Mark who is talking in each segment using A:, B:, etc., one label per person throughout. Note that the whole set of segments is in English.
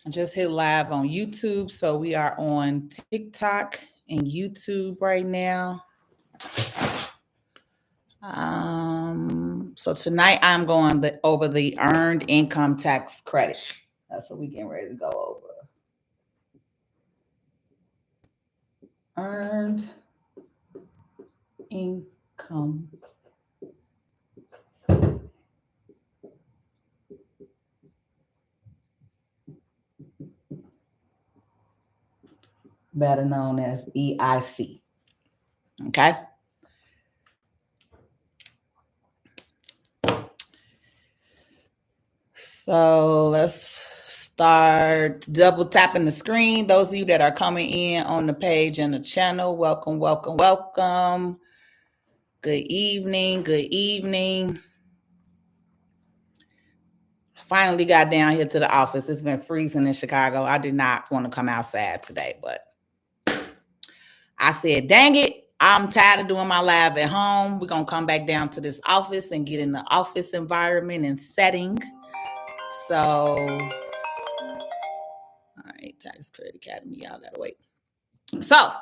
A: I just hit live on YouTube, so we are on TikTok and YouTube right now. So tonight I'm going over the earned income tax credit. That's what we're getting ready to go over. Earned income. Better known as EIC. Okay. So let's start double tapping the screen. Those of you that are coming in on the page and the channel, welcome, welcome, welcome. Good evening, good evening. Finally got down here to the office. It's been freezing in Chicago. I did not want to come outside today, but I said, dang it, I'm tired of doing my live at home. We're going to come back down to this office and get in the office environment and setting. So, all right, Tax Credit Academy, y'all got to wait. So,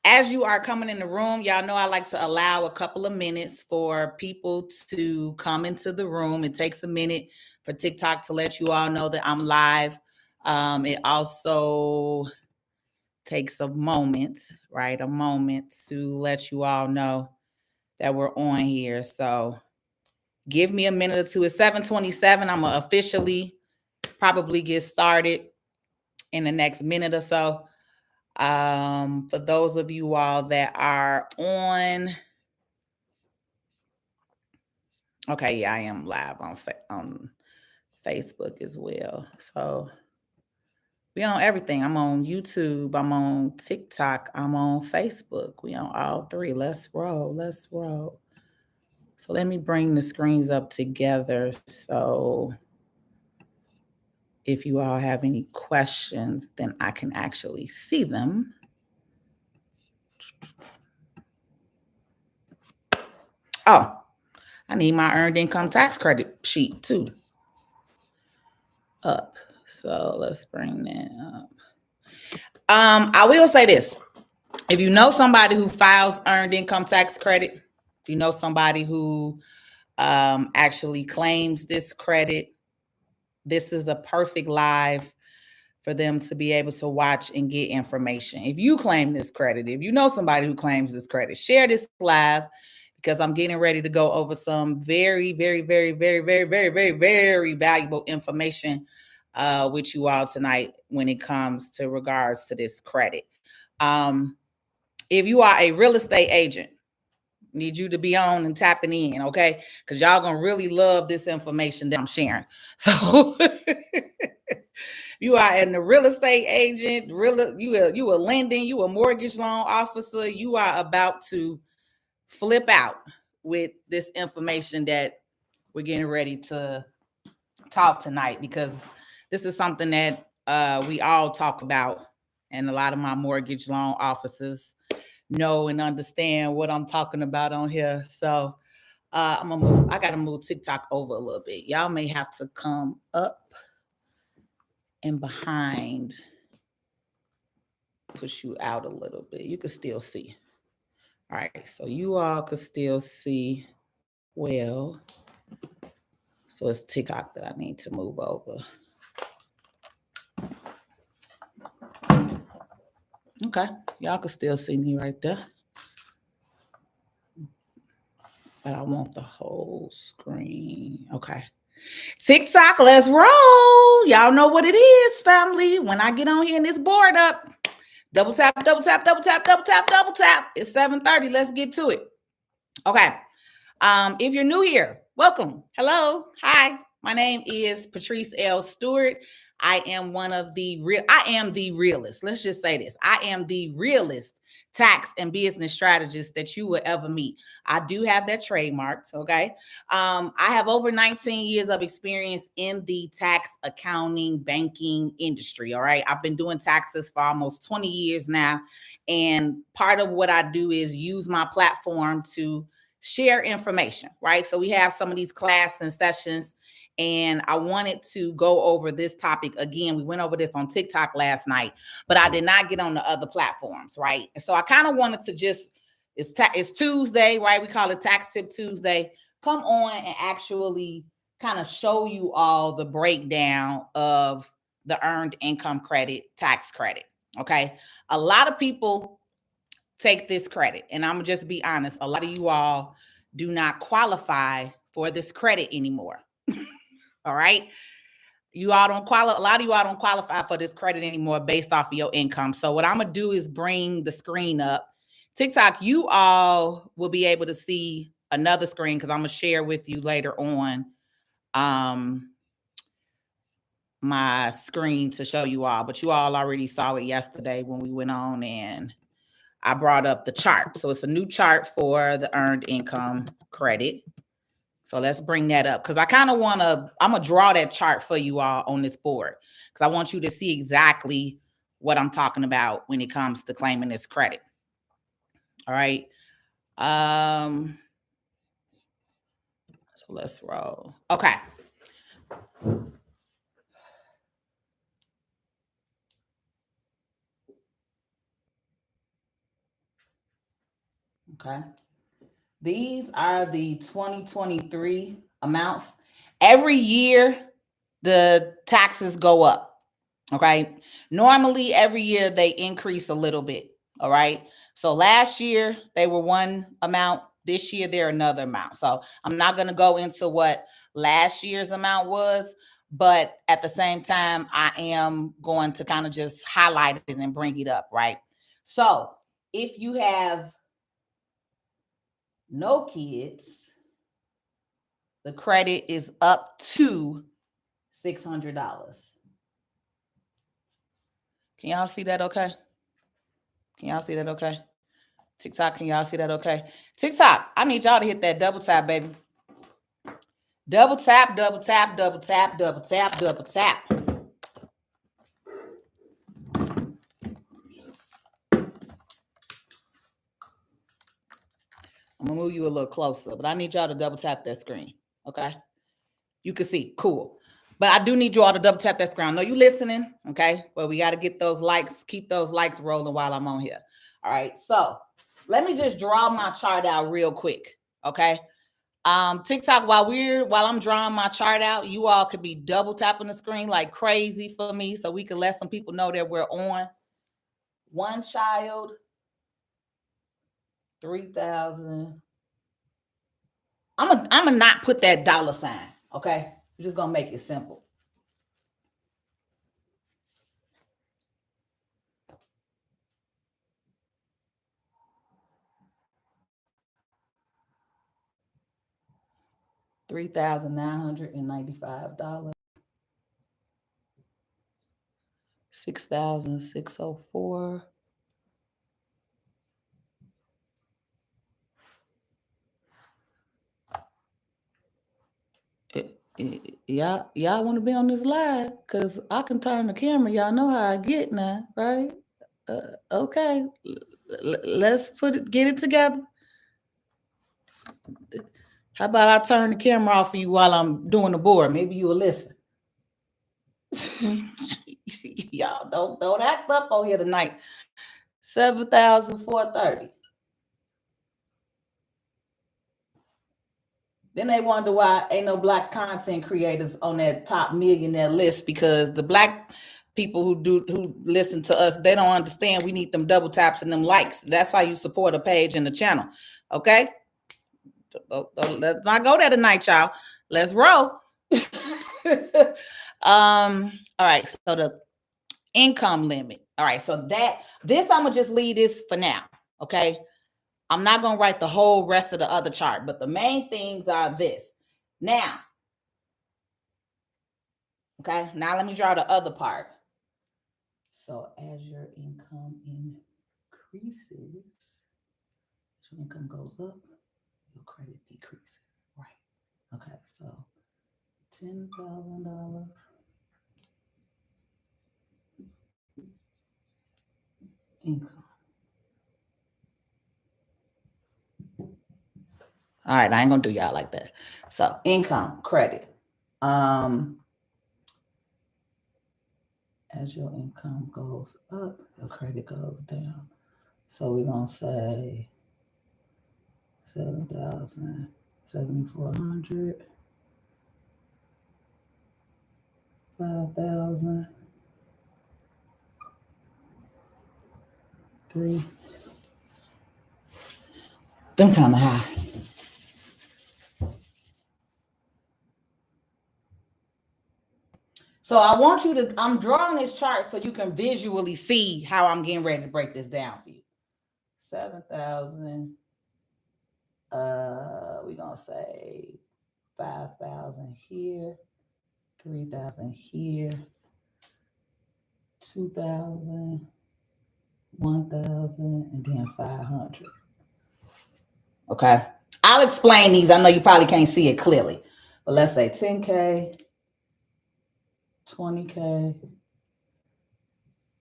A: as you are coming in the room, y'all know I like to allow a couple of minutes for people to come into the room. It takes a minute for TikTok to let you all know that I'm live. It also takes a moment, right? A moment to let you all know that we're on here. So give me a minute or two. It's 7:27. I'm going to officially probably get started in the next minute or so. For those of you all that are on, okay, yeah, I am live on Facebook as well. So we on everything. I'm on YouTube. I'm on TikTok. I'm on Facebook. We on all three. Let's roll. Let's roll. So let me bring the screens up together. So if you all have any questions, then I can actually see them. Oh, I need my earned income tax credit sheet too up. So let's bring that up. I will say this. If you know somebody who files earned income tax credit, if you know somebody who actually claims this credit, this is a perfect live for them to be able to watch and get information. If you claim this credit, if you know somebody who claims this credit, share this live because I'm getting ready to go over some very, very, very, very, very, very, very, very valuable information with you all tonight when it comes to regards to this credit. If you are a real estate agent, need you to be on and tapping in, okay? Because y'all gonna really love this information that I'm sharing. So you are in the real estate agent, you a lending, you a mortgage loan officer, you are about to flip out with this information that we're getting ready to talk tonight, because this is something that we all talk about, and a lot of my mortgage loan officers know and understand what I'm talking about on here. So I gotta move TikTok over a little bit. Y'all may have to come up and behind, push you out a little bit. You can still see. All right, so you all could still see well. So it's TikTok that I need to move over. Okay, y'all can still see me right there. But I want the whole screen. Okay. TikTok, let's roll. Y'all know what it is, family. When I get on here and this board up, double tap, double tap, double tap, double tap, double tap. It's 7:30. Let's get to it. Okay. If you're new here, welcome. Hello. Hi. My name is Patrice L. Stewart. I am the realist. Let's just say this. I am the realist tax and business strategist that you will ever meet. I do have that trademarked, okay? I have over 19 years of experience in the tax, accounting, banking industry, all right? I've been doing taxes for almost 20 years now, and part of what I do is use my platform to share information, right? So we have some of these class and sessions, and I wanted to go over this topic again. We went over this on TikTok last night, but I did not get on the other platforms, right? And so I kind of wanted to just, it's Tuesday, right? We call it Tax Tip Tuesday. Come on and actually kind of show you all the breakdown of the earned income credit, tax credit, okay? A lot of people take this credit, and I'm gonna just be honest, a lot of you all do not qualify for this credit anymore. All right, you all don't qualify. A lot of you all don't qualify for this credit anymore based off of your income. So what I'm gonna do is bring the screen up. TikTok, you all will be able to see another screen because I'm gonna share with you later on my screen to show you all, but you all already saw it yesterday when we went on and I brought up the chart. So it's a new chart for the earned income credit. So let's bring that up because I kind of want to, I'm going to draw that chart for you all on this board because I want you to see exactly what I'm talking about when it comes to claiming this credit. All right. So let's roll. Okay. Okay. These are the 2023 amounts. Every year, the taxes go up. Okay. Normally, every year they increase a little bit. All right. So last year they were one amount. This year they're another amount. So I'm not going to go into what last year's amount was, but at the same time, I am going to kind of just highlight it and bring it up. Right. So if you have no kids, the credit is up to $600. Can y'all see that okay? Can y'all see that okay? TikTok, can y'all see that okay? TikTok, I need y'all to hit that double tap, baby. Double tap, double tap, double tap, double tap, double tap. I'm gonna move you a little closer, but I need y'all to double tap that screen, okay? You can see, cool. But I do need you all to double tap that screen. I know you listening, okay? But we got to get those likes, keep those likes rolling while I'm on here. All right, so let me just draw my chart out real quick, okay? TikTok, while I'm drawing my chart out, you all could be double tapping the screen like crazy for me so we can let some people know that we're on. One child, 3,000. I'm gonna not put that dollar sign, okay? We're just gonna make it simple. $3,995. 6,604. Y'all want to be on this live? Cause I can turn the camera. Y'all know how I get now, right? Okay, let's get it together. How about I turn the camera off for you while I'm doing the board? Maybe you will listen. Y'all don't act up on here tonight. 7,430. Then they wonder why ain't no black content creators on that top millionaire list because the black people who listen to us, they don't understand we need them double taps and them likes. That's how you support a page and the channel. Okay? Let's not go there tonight, y'all. Let's roll. All right, so the income limit. All right, so this I'm gonna just leave this for now. Okay. I'm not gonna write the whole rest of the other chart, but the main things are this. Now, okay, now let me draw the other part. So as your income increases, as your income goes up, your credit decreases, right? Okay, so $10,000 income. All right, I ain't gonna do y'all like that. So income, credit. As your income goes up, your credit goes down. So we're gonna say 7,000, 7,400, 5,000, 3. Them kind of high. So I want you to, I'm drawing this chart so you can visually see how I'm getting ready to break this down for you. 7,000, we're going to say 5,000 here, 3,000 here, 2,000, 1,000, and then 500. Okay. I'll explain these. I know you probably can't see it clearly, but let's say 10K, 20K,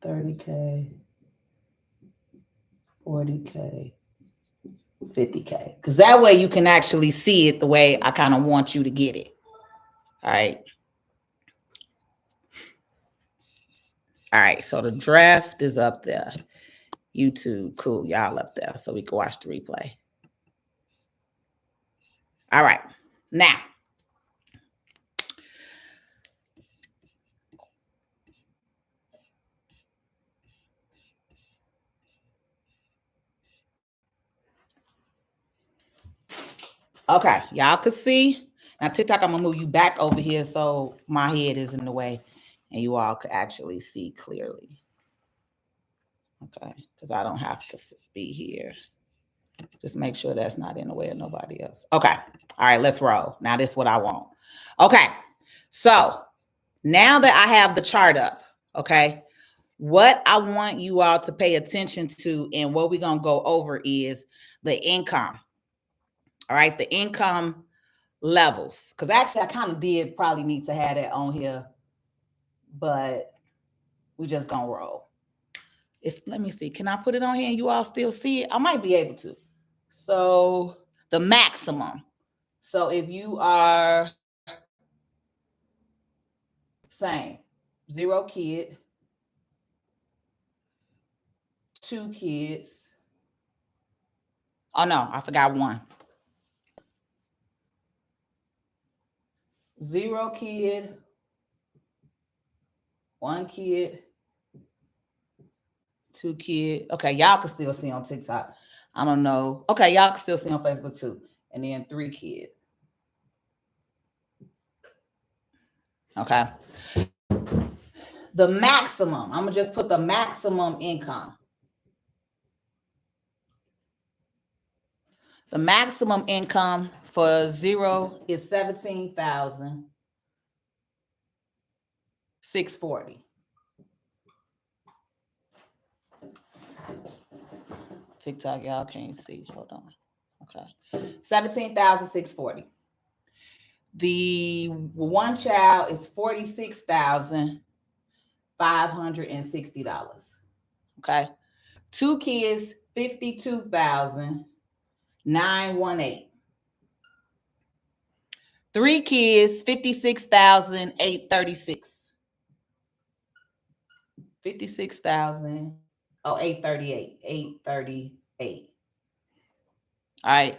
A: 30K, 40K, 50K. Because that way you can actually see it the way I kind of want you to get it. All right. All right. So the draft is up there. YouTube, cool. Y'all up there so we can watch the replay. All right. Now, okay, y'all could see. Now, TikTok, I'm going to move you back over here so my head is in the way and you all could actually see clearly. Okay, because I don't have to be here. Just make sure that's not in the way of nobody else. Okay, all right, let's roll. Now, this is what I want. Okay, so now that I have the chart up, okay, what I want you all to pay attention to and what we're going to go over is the income. All right, the income levels. Because actually, I kind of did probably need to have that on here, but we just going to roll. Let me see, can I put it on here and you all still see it? I might be able to. So the maximum. So if you are same, 0 kid, 2 kids. Oh no, I forgot 1. 0 kid, 1 kid, 2 kid. Okay, y'all can still see on TikTok. I don't know. Okay, y'all can still see on Facebook too. And then 3 kids. Okay. The maximum, I'm gonna just put the maximum income. The maximum income for 0 is $17,640. TikTok, y'all can't see. Hold on. Okay. $17,640. The one child is $46,560. Okay. 2 kids, $52,918. 3 kids, $56,836. 56,000. Oh, 838. 838. All right.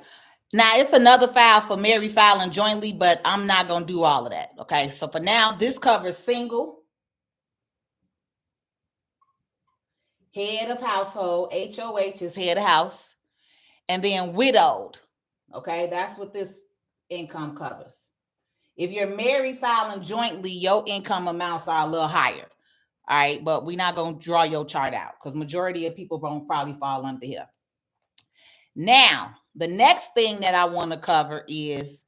A: Now, it's another file for married filing jointly, but I'm not going to do all of that. Okay. So for now, this covers single, head of household, HOH is head of house, and then widowed. Okay. That's what this income covers. If you're married filing jointly, your income amounts are a little higher. All right. But we're not going to draw your chart out because majority of people won't probably fall under here. Now, the next thing that I want to cover is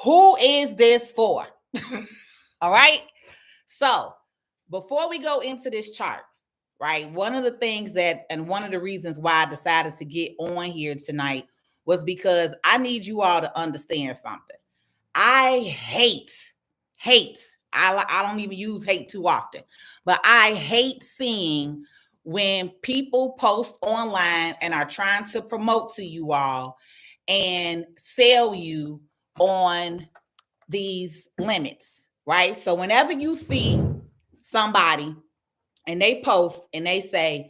A: who is this for? All right. So before we go into this chart, right, one of the things that, and one of the reasons why I decided to get on here tonight was because I need you all to understand something. I hate, I don't even use hate too often, but I hate seeing when people post online and are trying to promote to you all and sell you on these limits, right? So whenever you see somebody and they post and they say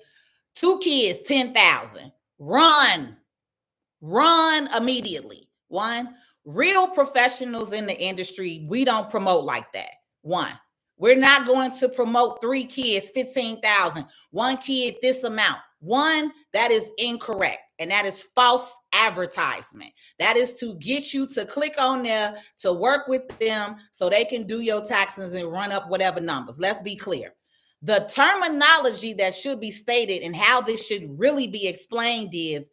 A: 2 kids, 10,000, run immediately. One, real professionals in the industry, we don't promote like that. One, we're not going to promote 3 kids, 15,000, 1 kid, this amount. One, that is incorrect. And that is false advertisement. That is to get you to click on there, to work with them so they can do your taxes and run up whatever numbers. Let's be clear. The terminology that should be stated and how this should really be explained is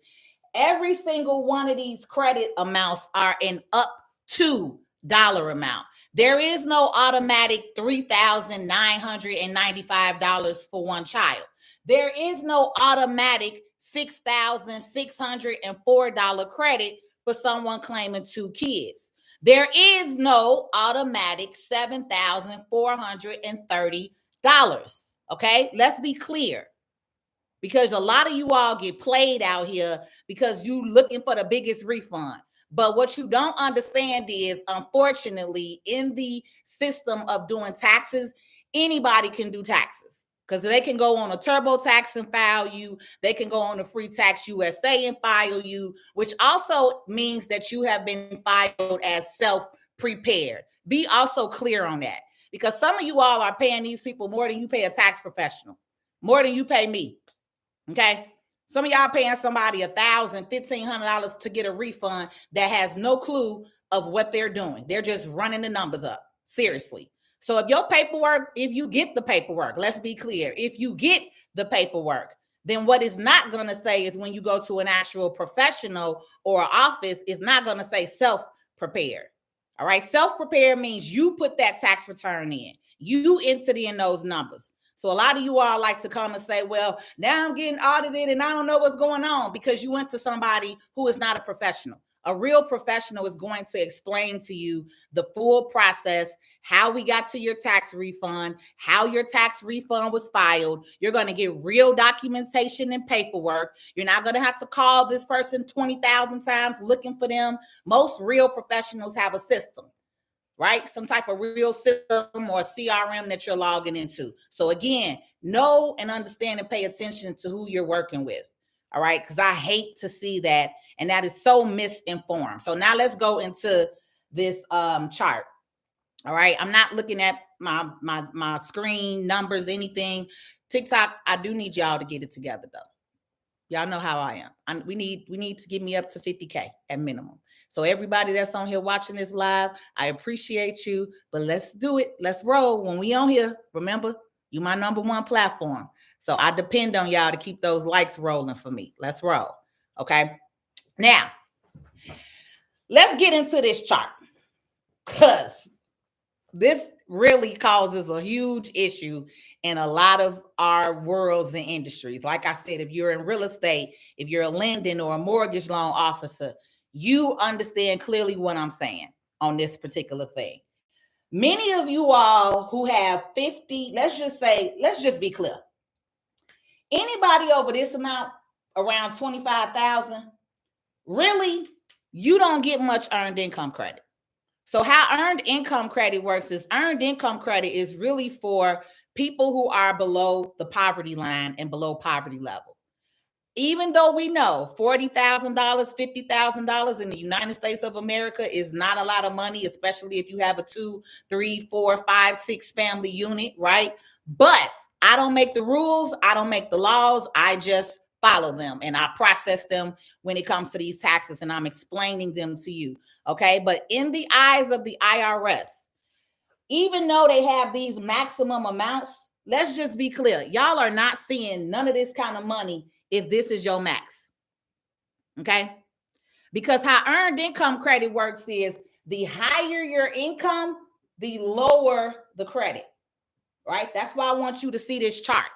A: every single one of these credit amounts are an up to dollar amount. There is no automatic $3,995 for one child. There is no automatic $6,604 credit for someone claiming 2 kids. There is no automatic $7,430. Okay, let's be clear. Because a lot of you all get played out here because you looking for the biggest refund. But what you don't understand is, unfortunately, in the system of doing taxes, anybody can do taxes. Because they can go on a TurboTax and file you. They can go on a Free Tax USA and file you, which also means that you have been filed as self-prepared. Be also clear on that. Because some of you all are paying these people more than you pay a tax professional, more than you pay me. Okay. Some of y'all paying somebody $1,000, $1,500 to get a refund that has no clue of what they're doing. They're just running the numbers up. Seriously. So if your paperwork, if you get the paperwork, let's be clear. If you get the paperwork, then what it's not going to say is when you go to an actual professional or office, it's not going to say self-prepared. All right. Self-prepared means you put that tax return in. You entered in those numbers. So a lot of you all like to come and say, well, now I'm getting audited and I don't know what's going on, because you went to somebody who is not a professional. A real professional is going to explain to you the full process, how we got to your tax refund, how your tax refund was filed. You're going to get real documentation and paperwork. You're not going to have to call this person 20,000 times looking for them. Most real professionals have a system, right? Some type of real system or CRM that you're logging into. So again, know and understand and pay attention to who you're working with. All right. Because I hate to see that. And that is so misinformed. So now let's go into this chart. All right. I'm not looking at my screen, numbers, anything. TikTok, I do need y'all to get it together though. Y'all know how I am. We need to get me up to 50K at minimum. So everybody that's on here watching this live, I appreciate you, but let's do it. Let's roll. When we on here, remember, you my number one platform. So I depend on y'all to keep those likes rolling for me. Let's roll. Okay. Now, let's get into this chart, because this really causes a huge issue in a lot of our worlds and industries. Like I said, if you're in real estate, if you're a lending or a mortgage loan officer, you understand clearly what I'm saying on this particular thing. Many of you all who have 50, let's just be clear. Anybody over this amount, around 25,000, really, you don't get much earned income credit. So how earned income credit works is earned income credit is really for people who are below the poverty line and below poverty level. Even though we know $40,000, $50,000 in the United States of America is not a lot of money, especially if you have a 2, 3, 4, 5, 6 family unit, right? But I don't make the rules. I don't make the laws. I just follow them and I process them when it comes to these taxes, and I'm explaining them to you. Okay. But in the eyes of the IRS, even though they have these maximum amounts, let's just be clear. Y'all are not seeing none of this kind of money if this is your max. Okay. Because how earned income credit works is the higher your income, the lower the credit, right? That's why I want you to see this chart.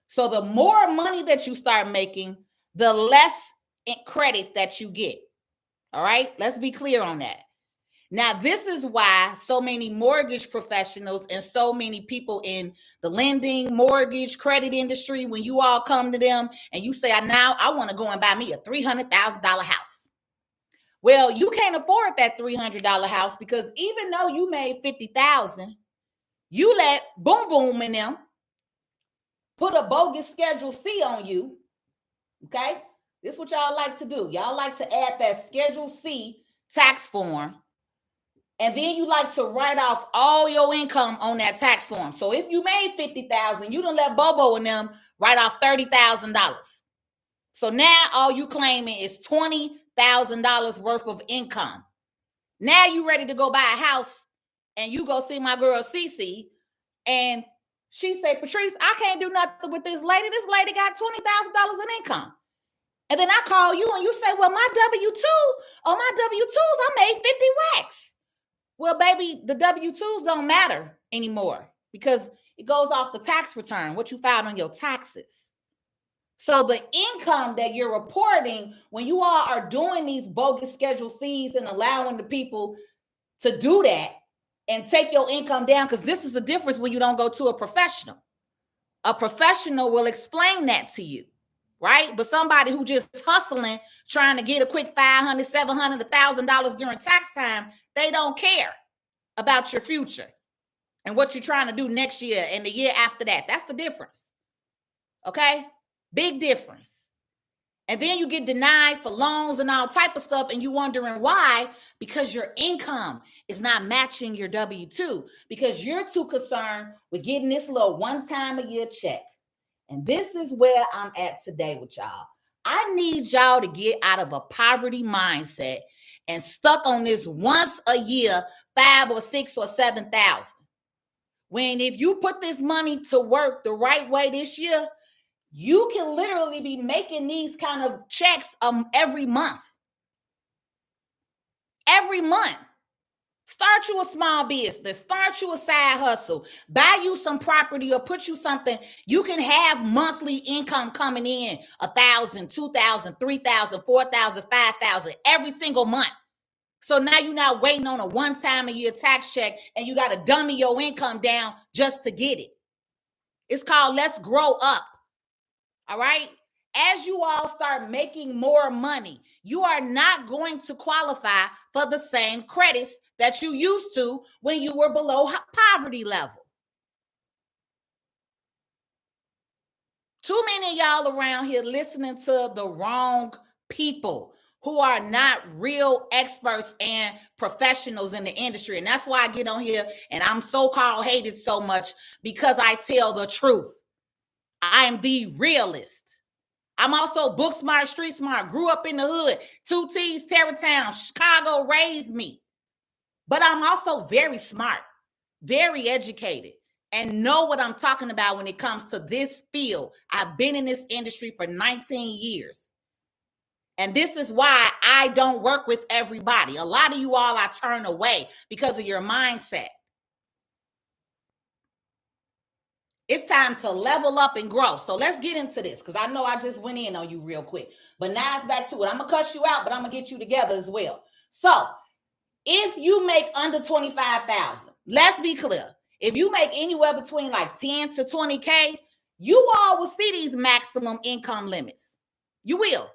A: So the more money that you start making, the less credit that you get. All right. Let's be clear on that. Now, this is why so many mortgage professionals and so many people in the lending, mortgage, credit industry, when you all come to them and you say, now I want to go and buy me a $300,000 house. Well, you can't afford that $300 house because even though you made $50,000, you let Boom Boom and them put a bogus Schedule C on you. Okay? This is what y'all like to do. Y'all like to add that Schedule C tax form, and then you like to write off all your income on that tax form. So if you made $50,000, you done let Bobo and them write off $30,000. So now all you claiming is $20,000 worth of income. Now you ready to go buy a house, and you go see my girl Cece, and she say, Patrice, I can't do nothing with this lady. This lady got $20,000 in income. And then I call you and you say, well, my W-2, on my W-2s, I made 50 racks. Well, baby, the W-2s don't matter anymore because it goes off the tax return, what you filed on your taxes. So the income that you're reporting when you all are doing these bogus Schedule Cs and allowing the people to do that and take your income down, because this is the difference when you don't go to a professional. A professional will explain that to you, right? But somebody who just hustling, trying to get a quick $500, $700, $1,000 during tax time, they don't care about your future and what you're trying to do next year and the year after that. That's the difference. Okay? Big difference. And then you get denied for loans and all type of stuff, and you wondering why? Because your income is not matching your W-2, because you're too concerned with getting this little one-time-a-year check. And this is where I'm at today with y'all. I need y'all to get out of a poverty mindset and stuck on this once a year, 5 or 6 or 7,000. When if you put this money to work the right way this year, you can literally be making these kind of checks every month. Every month. Start you a small business. Start you a side hustle. Buy you some property or put you something. You can have monthly income coming in 1,000, 2,000, 3,000, 4,000, 5,000 every single month. So now you're not waiting on a one-time-a-year tax check and you got to dummy your income down just to get it. It's called Let's Grow Up. All right? As you all start making more money, you are not going to qualify for the same credits that you used to when you were below poverty level. Too many of y'all around here listening to the wrong people who are not real experts and professionals in the industry. And that's why I get on here and I'm so-called hated so much, because I tell the truth. I'm the realist. I'm also book smart, street smart, grew up in the hood, 2 T's, Terrytown, Chicago raised me. But I'm also very smart, very educated, and know what I'm talking about when it comes to this field. I've been in this industry for 19 years. And this is why I don't work with everybody. A lot of you all I turn away because of your mindset. It's time to level up and grow. So let's get into this, because I know I just went in on you real quick. But now it's back to it. I'm going to cuss you out, but I'm going to get you together as well. So if you make under 25,000, let's be clear. If you make anywhere between like 10 to 20K, you all will see these maximum income limits. You will.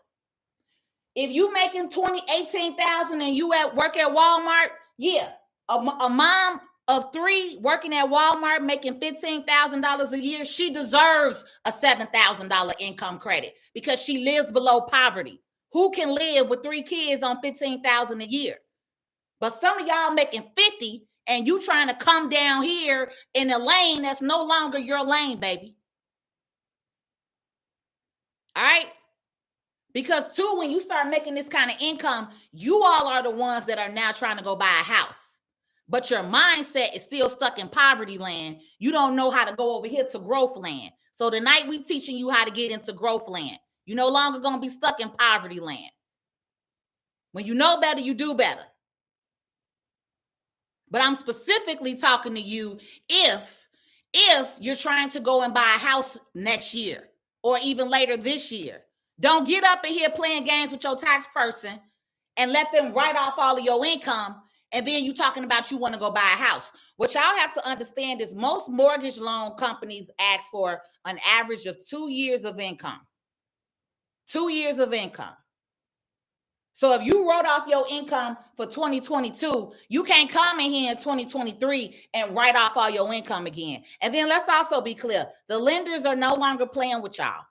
A: If you making 18,000 and you work at Walmart, yeah, a mom of 3 working at Walmart making $15,000 a year, she deserves a $7,000 income credit because she lives below poverty. Who can live with 3 kids on $15,000 a year? But some of y'all making 50 and you trying to come down here in a lane that's no longer your lane, baby. All right? Because too, when you start making this kind of income, you all are the ones that are now trying to go buy a house. But your mindset is still stuck in poverty land. You don't know how to go over here to growth land. So tonight we teaching you how to get into growth land. You're no longer going to be stuck in poverty land. When you know better, you do better. But I'm specifically talking to you if you're trying to go and buy a house next year or even later this year. Don't get up in here playing games with your tax person and let them write off all of your income, and then you talking about you want to go buy a house. What y'all have to understand is most mortgage loan companies ask for an average of 2 years of income. 2 years of income. So if you wrote off your income for 2022, you can't come in here in 2023 and write off all your income again. And then let's also be clear, the lenders are no longer playing with y'all.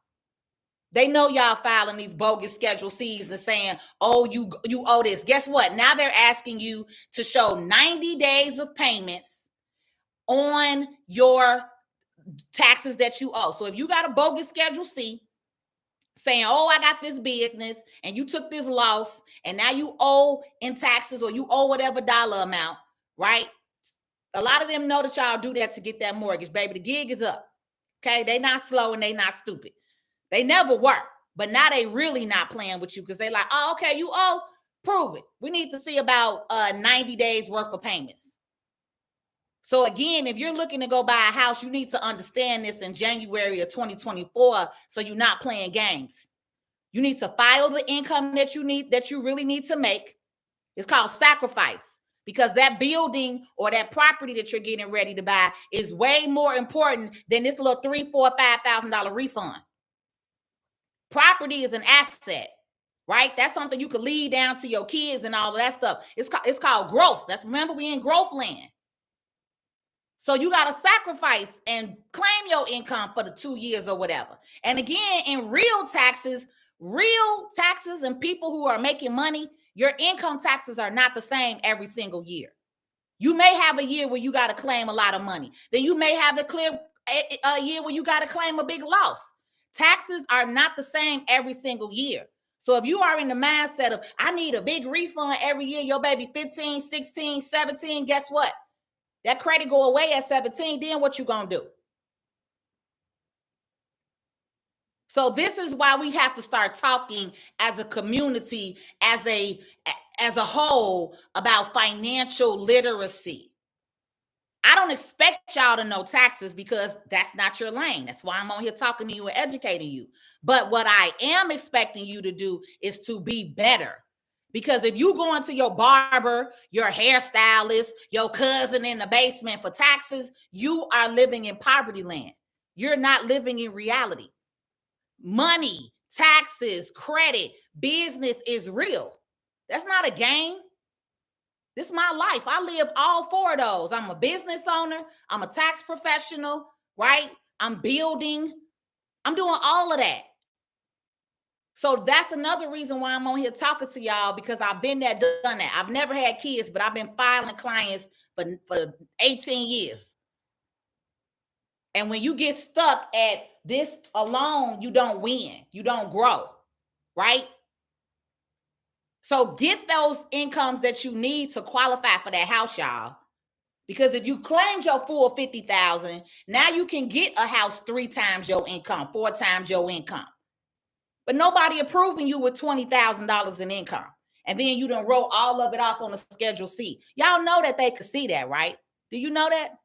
A: They know y'all filing these bogus Schedule C's and saying, oh, you owe this. Guess what? Now they're asking you to show 90 days of payments on your taxes that you owe. So if you got a bogus Schedule C saying, oh, I got this business and you took this loss and now you owe in taxes or you owe whatever dollar amount, right? A lot of them know that y'all do that to get that mortgage, baby. The gig is up. Okay, they not slow and they not stupid. They never work, but now they really not playing with you because they like, oh, okay, you owe, prove it. We need to see about 90 days worth of payments. So again, if you're looking to go buy a house, you need to understand this in January of 2024 so you're not playing games. You need to file the income that you really need to make. It's called sacrifice. Because that building or that property that you're getting ready to buy is way more important than this little $3,000, $4,000, $5,000 refund. Property is an asset, right? That's something you could lead down to your kids and all of that stuff. It's called growth. Remember, we in growth land. So you got to sacrifice and claim your income for the 2 years or whatever. And again, in real taxes and people who are making money, your income taxes are not the same every single year. You may have a year where you got to claim a lot of money. Then you may have a year where you got to claim a big loss. Taxes are not the same every single year. So if you are in the mindset of, I need a big refund every year, your baby 15, 16, 17, guess what? That credit go away at 17, then what you gonna do? So this is why we have to start talking as a community, as a whole, about financial literacy. I don't expect y'all to know taxes because that's not your lane. That's why I'm on here talking to you and educating you. But what I am expecting you to do is to be better. Because if you go into your barber, your hairstylist, your cousin in the basement for taxes, you are living in poverty land. You're not living in reality. Money, taxes, credit, business is real. That's not a game. This is my life. I live all four of those. I'm a business owner. I'm a tax professional, right? I'm building. I'm doing all of that. So that's another reason why I'm on here talking to y'all, because I've been there, done that. I've never had kids, but I've been filing clients for 18 years. And when you get stuck at this alone, you don't win. You don't grow, right? So get those incomes that you need to qualify for that house, y'all. Because if you claimed your full $50,000, now you can get a house 3 times your income, 4 times your income. But nobody approving you with $20,000 in income. And then you done roll all of it off on a Schedule C. Y'all know that they could see that, right? Do you know that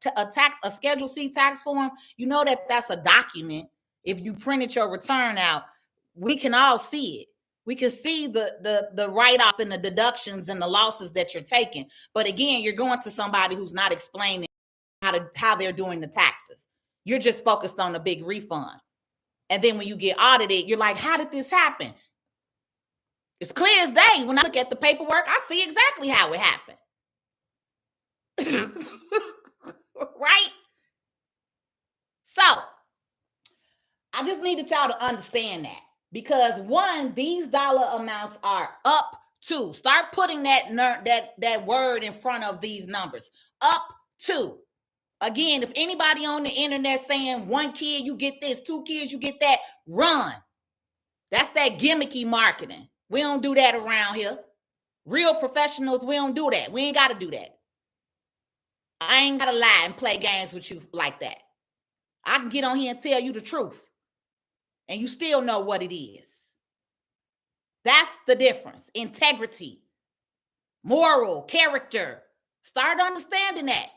A: a Schedule C tax form, you know that that's a document. If you printed your return out, we can all see it. We can see the write-offs and the deductions and the losses that you're taking. But again, you're going to somebody who's not explaining how they're doing the taxes. You're just focused on the big refund. And then when you get audited, you're like, how did this happen? It's clear as day. When I look at the paperwork, I see exactly how it happened. Right? So I just needed y'all to understand that. Because one, these dollar amounts are up to. Start putting that word in front of these numbers. Up to. Again, if anybody on the internet saying 1 kid, you get this, 2 kids, you get that, run. That's that gimmicky marketing. We don't do that around here. Real professionals, we don't do that. We ain't got to do that. I ain't got to lie and play games with you like that. I can get on here and tell you the truth. And you still know what it is. That's the difference. Integrity, moral, character. Start understanding that.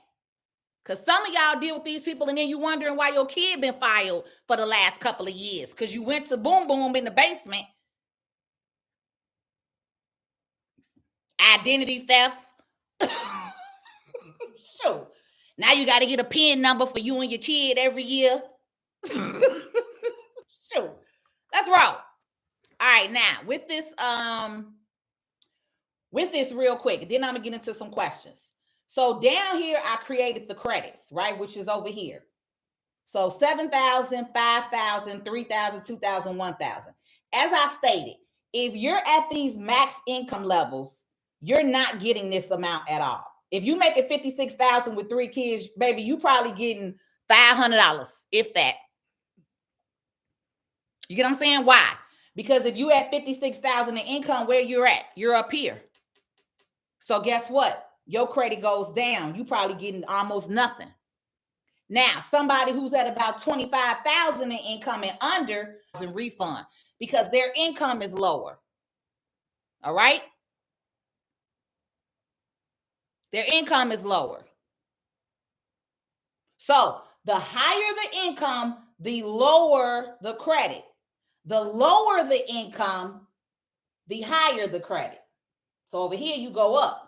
A: Because some of y'all deal with these people and then you wondering why your kid been filed for the last couple of years. Because you went to Boom Boom in the basement. Identity theft. Sure. Now you got to get a PIN number for you and your kid every year. Sure. Let's roll. All right, now with this with this real quick. Then I'm going to get into some questions. So down here, I created the credits, right, which is over here. So 7,000, 5,000, 3,000, 2,000, 1,000. As I stated, if you're at these max income levels, you're not getting this amount at all. If you make it 56,000 with 3 kids, baby, you probably getting $500, if that. You get what I'm saying? Why? Because if you at 56,000 in income, where you're at, you're up here. So guess what? Your credit goes down. You probably getting almost nothing. Now, somebody who's at about 25,000 in income and under doesn't refund because their income is lower. All right? Their income is lower. So the higher the income, the lower the credit. The lower the income, the higher the credit. So over here, you go up.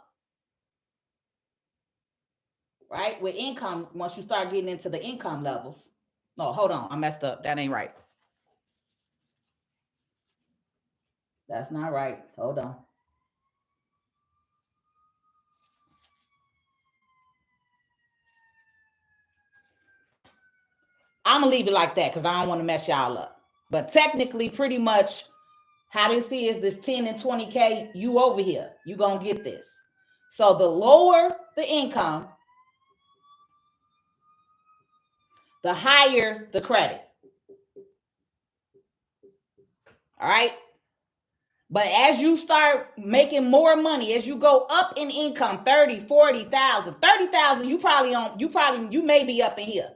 A: Right? With income, once you start getting into the income levels. No, hold on. I messed up. That ain't right. That's not right. Hold on. I'm going to leave it like that because I don't want to mess y'all up. But technically, pretty much, how this is this 10 and 20K, you over here. You going to get this. So the lower the income, the higher the credit. All right? But as you start making more money, as you go up in income, 30, 40,000, 30,000, you may be up in here.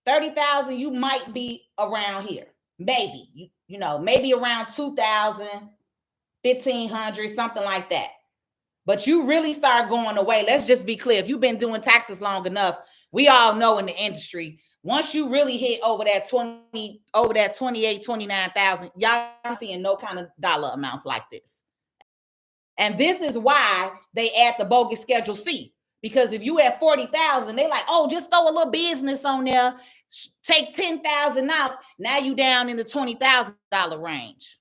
A: 30,000, you might be around here. Maybe, maybe around 2,000, 1,500, something like that. But you really start going away. Let's just be clear. If you've been doing taxes long enough, we all know in the industry, once you really hit over that 28, 29,000, y'all seeing no kind of dollar amounts like this. And this is why they add the bogus Schedule C. Because if you at 40,000, they like, oh, just throw a little business on there, take 10,000 off. Now you down in the $20,000 range.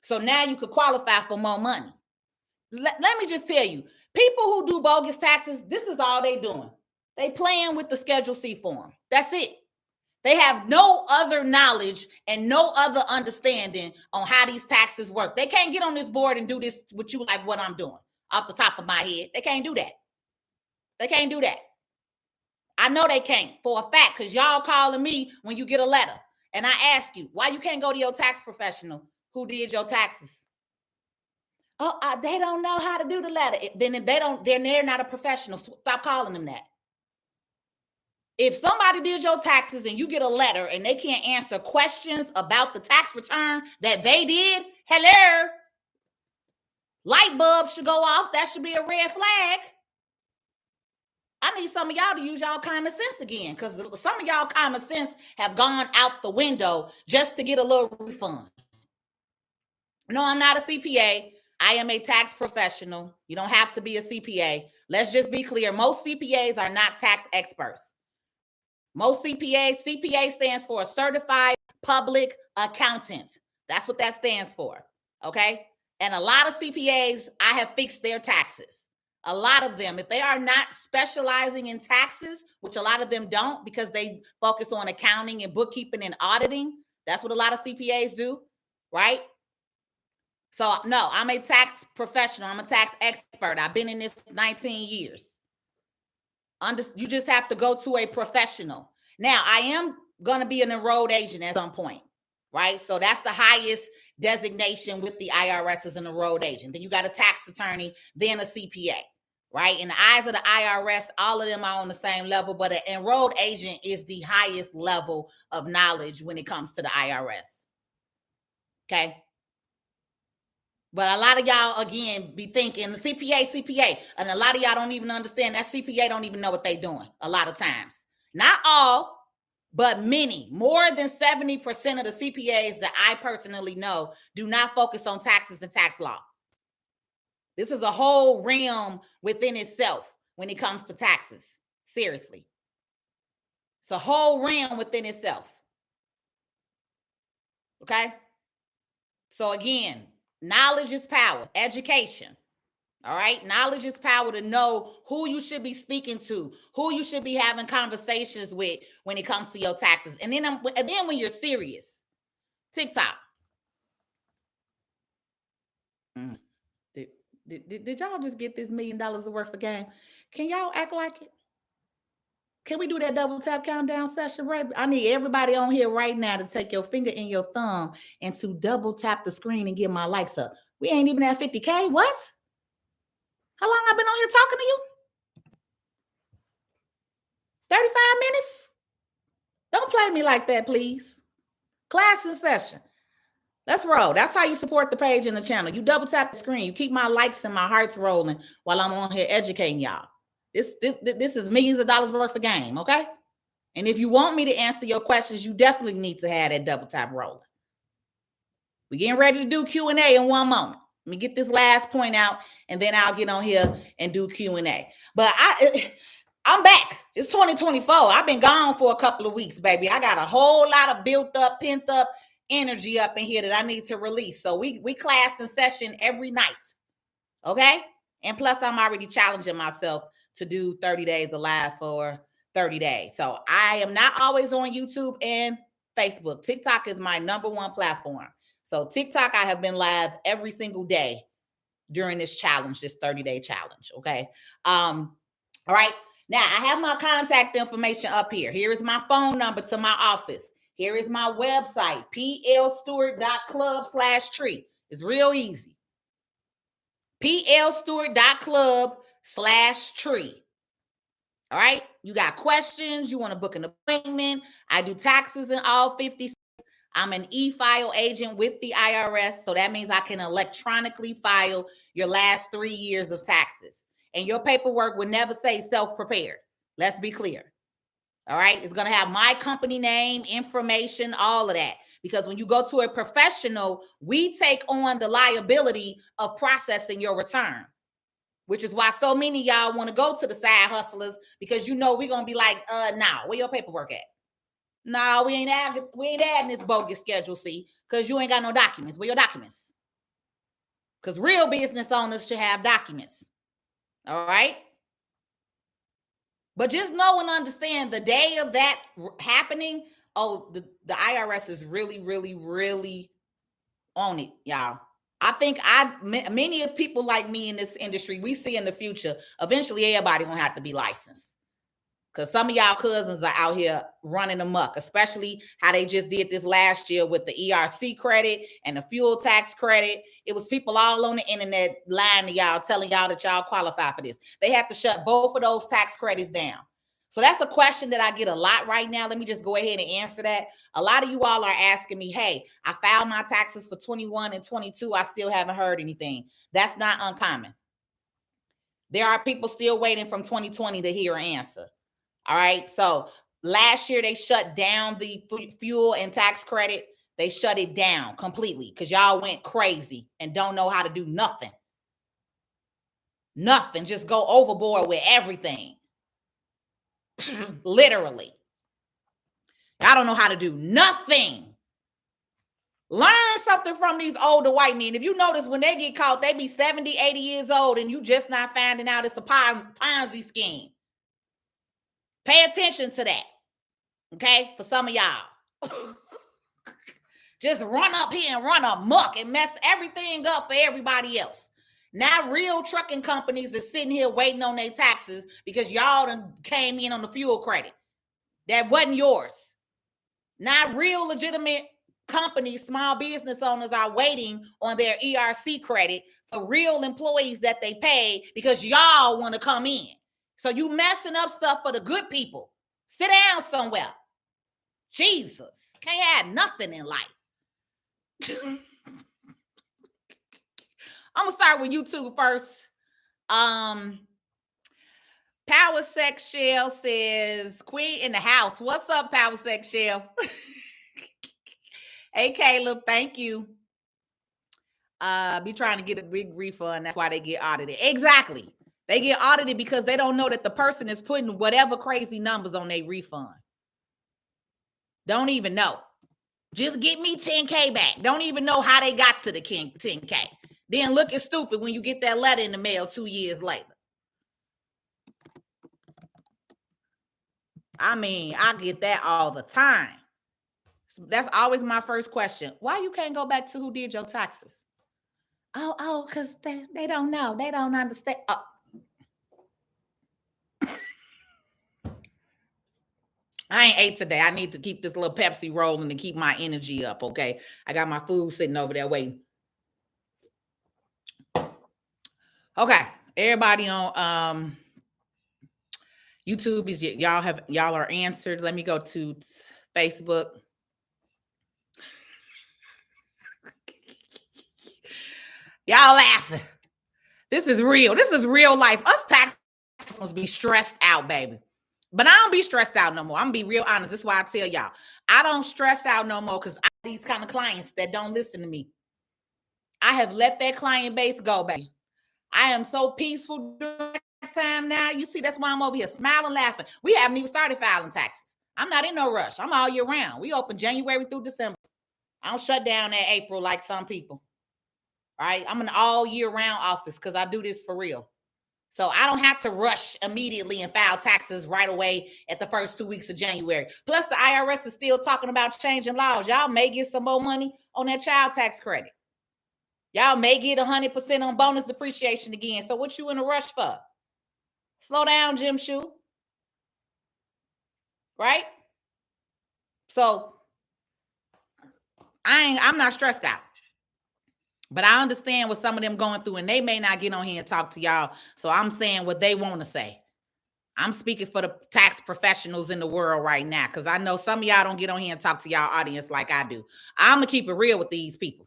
A: So now you could qualify for more money. Let me just tell you, people who do bogus taxes, this is all they doing. They playing with the Schedule C form. That's it. They have no other knowledge and no other understanding on how these taxes work. They can't get on this board and do this with you like what I'm doing off the top of my head. They can't do that. They can't do that. I know they can't for a fact because y'all calling me when you get a letter. And I ask you, why you can't go to your tax professional who did your taxes? Oh, they don't know how to do the letter. Then they're not a professional. Stop calling them that. If somebody did your taxes and you get a letter and they can't answer questions about the tax return that they did, hello, light bulb should go off. That should be a red flag. I need some of y'all to use y'all common sense again because some of y'all common sense have gone out the window just to get a little refund. No, I'm not a CPA. I am a tax professional. You don't have to be a CPA. Let's just be clear. Most CPAs are not tax experts. Most CPA stands for a certified public accountant. That's what that stands for. Okay. And a lot of CPAs, I have fixed their taxes. A lot of them, if they are not specializing in taxes, which a lot of them don't because they focus on accounting and bookkeeping and auditing. That's what a lot of CPAs do. Right. So no, I'm a tax professional. I'm a tax expert. I've been in this 19 years. You just have to go to a professional. Now, I am going to be an enrolled agent at some point, right? So that's the highest designation with the IRS as an enrolled agent. Then you got a tax attorney, then a CPA, right? In the eyes of the IRS, all of them are on the same level, but an enrolled agent is the highest level of knowledge when it comes to the IRS. Okay? But a lot of y'all, again, be thinking the CPA, and a lot of y'all don't even understand that CPA don't even know what they're doing a lot of times. Not all, but many. More than 70% of the CPAs that I personally know do not focus on taxes and tax law. This is a whole realm within itself when it comes to taxes. Seriously. It's a whole realm within itself. Okay? So again, knowledge is power. Education. All right. Knowledge is power, to know who you should be speaking to, who you should be having conversations with when it comes to your taxes. And then when you're serious, TikTok. Did y'all just get this $1 million worth of game? Can y'all act like it? Can we do that double tap countdown session, right? I need everybody on here right now to take your finger and your thumb and to double tap the screen and get my likes up. We ain't even at 50K. What? How long I been on here talking to you? 35 minutes? Don't play me like that, please. Class in session. Let's roll. That's how you support the page and the channel. You double tap the screen. You keep my likes and my hearts rolling while I'm on here educating y'all. This is millions of dollars worth of game, okay? And if you want me to answer your questions, you definitely need to have that double tap rolling. We're getting ready to do Q&A in one moment. Let me get this last point out, and then I'll get on here and do Q&A. But I'm back. It's 2024. I've been gone for a couple of weeks, baby. I got a whole lot of built up, pent up energy up in here that I need to release. So we class in session every night, okay? And plus, I'm already challenging myself to do 30 days alive for 30 days. So I am not always on YouTube and Facebook. TikTok is my #1 platform. So TikTok, I have been live every single day during this challenge, this 30-day challenge, okay? All right. Now, I have my contact information up here. Here is my phone number to my office. Here is my website, plstewart.club/tree. It's real easy. plstewart.club/tree. All right. You got questions. You want to book an appointment. I do taxes in all 50 states. I'm an e-file agent with the IRS. So that means I can electronically file your last 3 years of taxes. And your paperwork would never say self-prepared. Let's be clear. All right. It's going to have my company name, information, all of that. Because when you go to a professional, we take on the liability of processing your return, which is why so many of y'all want to go to the side hustlers, because you know we're going to be like, nah, where your paperwork at? No, we ain't adding this bogus Schedule C because you ain't got no documents. Where your documents? Because real business owners should have documents. All right? But just know and understand, the day of that happening, the IRS is really, really, really on it, y'all. I think many of people like me in this industry, we see in the future, eventually everybody gonna have to be licensed. Because some of y'all cousins are out here running amok, especially how they just did this last year with the ERC credit and the fuel tax credit. It was people all on the internet lying to y'all, telling y'all that y'all qualify for this. They have to shut both of those tax credits down. So that's a question that I get a lot right now. Let me just go ahead and answer that. A lot of you all are asking me, hey, I filed my taxes for 21 and 22. I still haven't heard anything. That's not uncommon. There are people still waiting from 2020 to hear an answer. All right. So last year they shut down the fuel and tax credit. They shut it down completely because y'all went crazy and don't know how to do nothing. Nothing. Just go overboard with everything. Literally. Y'all don't know how to do nothing. Learn something from these older white men. If you notice, when they get caught, they be 70, 80 years old and you just not finding out it's a Ponzi scheme. Pay attention to that, okay? For some of y'all. Just run up here and run amok and mess everything up for everybody else. Now real trucking companies are sitting here waiting on their taxes because y'all done came in on the fuel credit. That wasn't yours. Now real legitimate companies, small business owners are waiting on their ERC credit for real employees that they pay because y'all want to come in. So you messing up stuff for the good people. Sit down somewhere. Jesus. Can't have nothing in life. I'm going to start with YouTube first. Power Sex Shell says, Queen in the house. What's up, Power Sex Shell? Hey, Caleb, thank you. Be trying to get a big refund. That's why they get audited. Exactly. They get audited because they don't know that the person is putting whatever crazy numbers on their refund. Don't even know. Just get me 10K back. Don't even know how they got to the 10K. Then looking stupid when you get that letter in the mail 2 years later. I mean, I get that all the time. That's always my first question. Why you can't go back to who did your taxes? Oh, because they don't know. They don't understand. Oh. I ain't ate today. I need to keep this little Pepsi rolling to keep my energy up, okay? I got my food sitting over there waiting. Okay, everybody on YouTube is y'all are answered. Let me go to Facebook. Y'all laughing. This is real. This is real life. Us tax must be stressed out, baby. But I don't be stressed out no more. I'm gonna be real honest. This is why I tell y'all. I don't stress out no more because I have these kind of clients that don't listen to me. I have let that client base go, baby. I am so peaceful during this time now. You see, that's why I'm over here smiling, laughing. We haven't even started filing taxes. I'm not in no rush. I'm all year round. We open January through December. I don't shut down in April like some people. Right? I'm an all year round office because I do this for real. So I don't have to rush immediately and file taxes right away at the first 2 weeks of January. Plus, the IRS is still talking about changing laws. Y'all may get some more money on that child tax credit. Y'all may get 100% on bonus depreciation again. So what you in a rush for? Slow down, Jim Shoe. Right? So I'm not stressed out. But I understand what some of them going through, and they may not get on here and talk to y'all. So I'm saying what they want to say. I'm speaking for the tax professionals in the world right now, because I know some of y'all don't get on here and talk to y'all audience like I do. I'm going to keep it real with these people.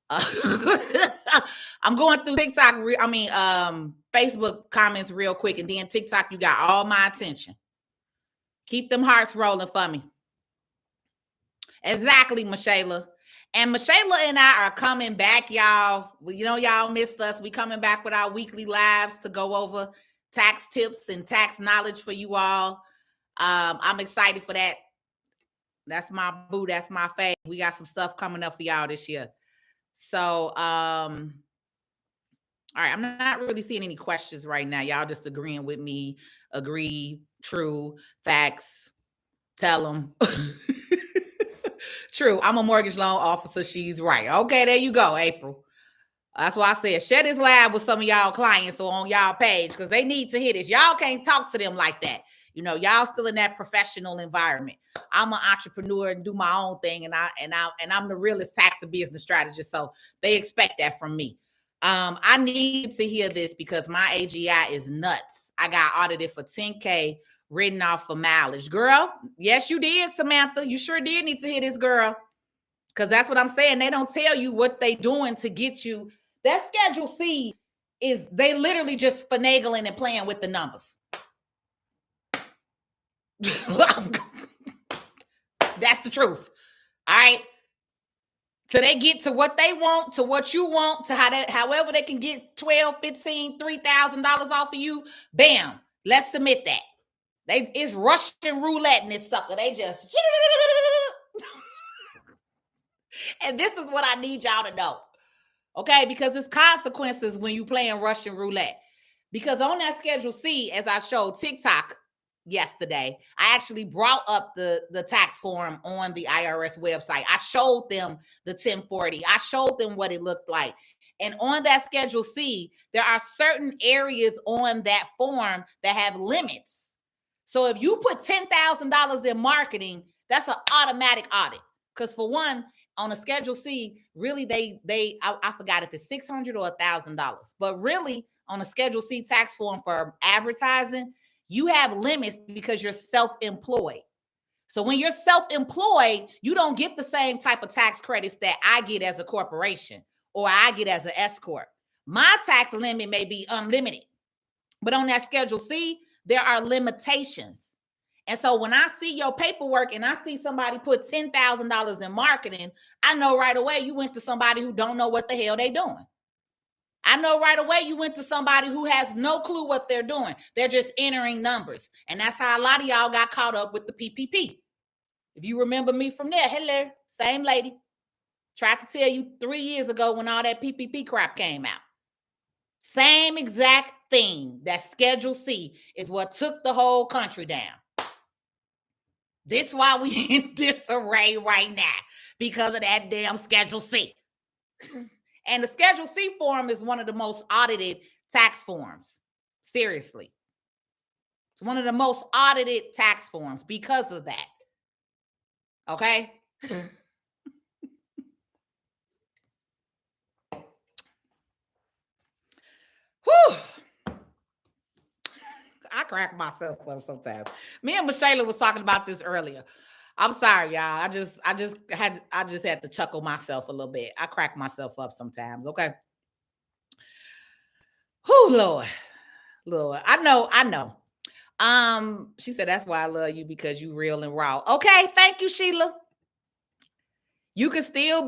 A: I'm going through TikTok, Facebook comments real quick, and then TikTok, you got all my attention. Keep them hearts rolling for me. Exactly, Michelle. And Michelle and I are coming back, y'all. You know, y'all missed us. We coming back with our weekly lives to go over tax tips and tax knowledge for you all. I'm excited for that. That's my boo. That's my fave. We got some stuff coming up for y'all this year. So, all right. I'm not really seeing any questions right now. Y'all just agreeing with me. Agree. True. Facts. Tell them. True. I'm a mortgage loan officer. She's right. Okay, there you go, April. That's why I said share this live with some of y'all clients or on y'all page, because they need to hear this. Y'all can't talk to them like that. You know, y'all still in that professional environment. I'm an entrepreneur and do my own thing, and I'm the realest tax and business strategist. So they expect that from me. I need to hear this because my AGI is nuts. I got audited for $10K. Written off for mileage. Girl, yes, you did, Samantha. You sure did need to hear this, girl. Because that's what I'm saying. They don't tell you what they doing to get you. That Schedule C is, they literally just finagling and playing with the numbers. That's the truth. All right. So they get to what they want, to what you want, to however they can get $12, $15, $3,000 off of you. Bam. Let's submit that. It's Russian roulette in this sucker. They just and this is what I need y'all to know. Okay, because there's consequences when you playing Russian roulette. Because on that Schedule C, as I showed TikTok yesterday, I actually brought up the tax form on the IRS website. I showed them the 1040. I showed them what it looked like. And on that Schedule C, there are certain areas on that form that have limits. So if you put $10,000 in marketing, that's an automatic audit. Because for one, on a Schedule C, really I forgot if it's $600 or $1,000. But really, on a Schedule C tax form for advertising, you have limits because you're self-employed. So when you're self-employed, you don't get the same type of tax credits that I get as a corporation or I get as an S corp. My tax limit may be unlimited. But on that Schedule C, there are limitations. And so when I see your paperwork and I see somebody put $10,000 in marketing, I know right away you went to somebody who don't know what the hell they're doing. I know right away you went to somebody who has no clue what they're doing. They're just entering numbers. And that's how a lot of y'all got caught up with the PPP. If you remember me from there, hello, same lady. Tried to tell you 3 years ago when all that PPP crap came out. Same exact thing. That Schedule C is what took the whole country down. This is why we in disarray right now, because of that damn Schedule C. And the Schedule C form is one of the most audited tax forms. Seriously. It's one of the most audited tax forms because of that. Okay? Whew. I crack myself up sometimes. Me and Michelle was talking about this earlier. I'm sorry, y'all. I just had to chuckle myself a little bit. I crack myself up sometimes. Okay. Whew, Lord. I know. She said that's why I love you, because you real and raw. Okay, thank you, Sheila. You can still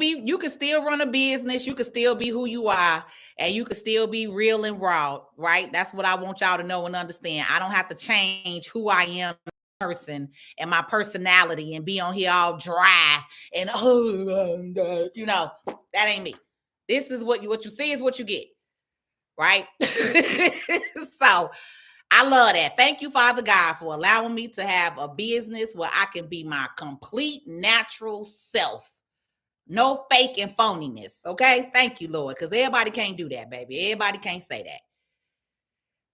A: run a business, you can still be who you are, and you can still be real and raw, right? That's what I want y'all to know and understand. I don't have to change who I am person and my personality and be on here all dry and you know, that ain't me. This is what you see is what you get, right? So I love that. Thank you, Father God, for allowing me to have a business where I can be my complete natural self. No fake and phoniness. Okay. Thank you, Lord. Because everybody can't do that, baby. Everybody can't say that.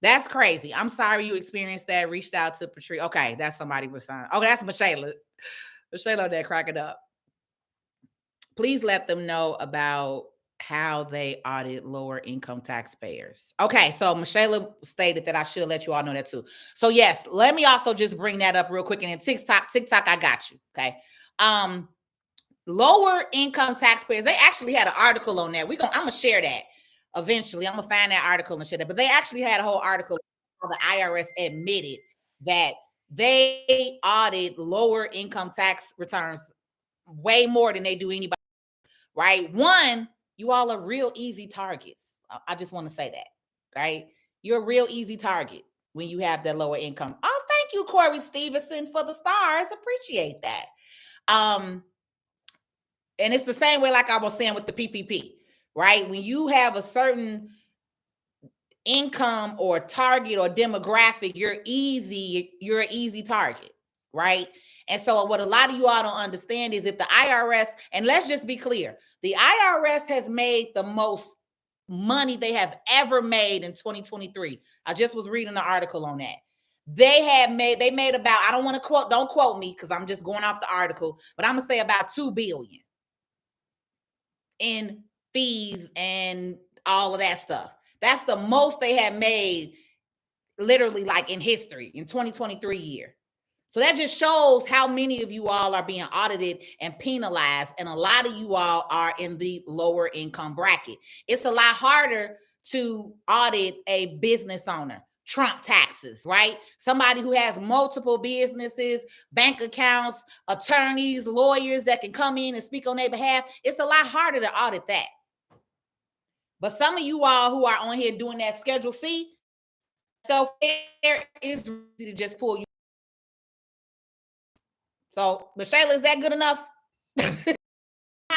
A: That's crazy. I'm sorry you experienced that. Reached out to Patrice. Okay. That's somebody was saying. Okay. That's Michelle. Michelle there cracking up. Please let them know about how they audit lower income taxpayers. Okay. So Michelle stated that I should let you all know that too. So yes, let me also just bring that up real quick. And then TikTok, I got you. Okay. Lower income taxpayers, they actually had an article on that. I'm gonna share that eventually. I'm gonna find that article and share that. But they actually had a whole article where the IRS admitted that they audit lower income tax returns way more than they do anybody. Right? One, you all are real easy targets. I just want to say that. Right? You're a real easy target when you have that lower income. Oh, thank you, Corey Stevenson, for the stars. Appreciate that. And it's the same way, like I was saying with the PPP, right? When you have a certain income or target or demographic, you're an easy target, right? And so what a lot of you all don't understand is if the IRS, and let's just be clear, the IRS has made the most money they have ever made in 2023. I just was reading an article on that. They made about, I don't quote me because I'm just going off the article, but I'm gonna say about 2 billion in fees and all of that stuff. That's the most they have made literally like in history in 2023 year. So that just shows how many of you all are being audited and penalized. And a lot of you all are in the lower income bracket. It's a lot harder to audit a business owner. Trump taxes, right? Somebody who has multiple businesses, bank accounts, attorneys, lawyers that can come in and speak on their behalf. It's a lot harder to audit that. But some of you all who are on here doing that Schedule C, self-care is to just pull you. So, Michelle, is that good enough?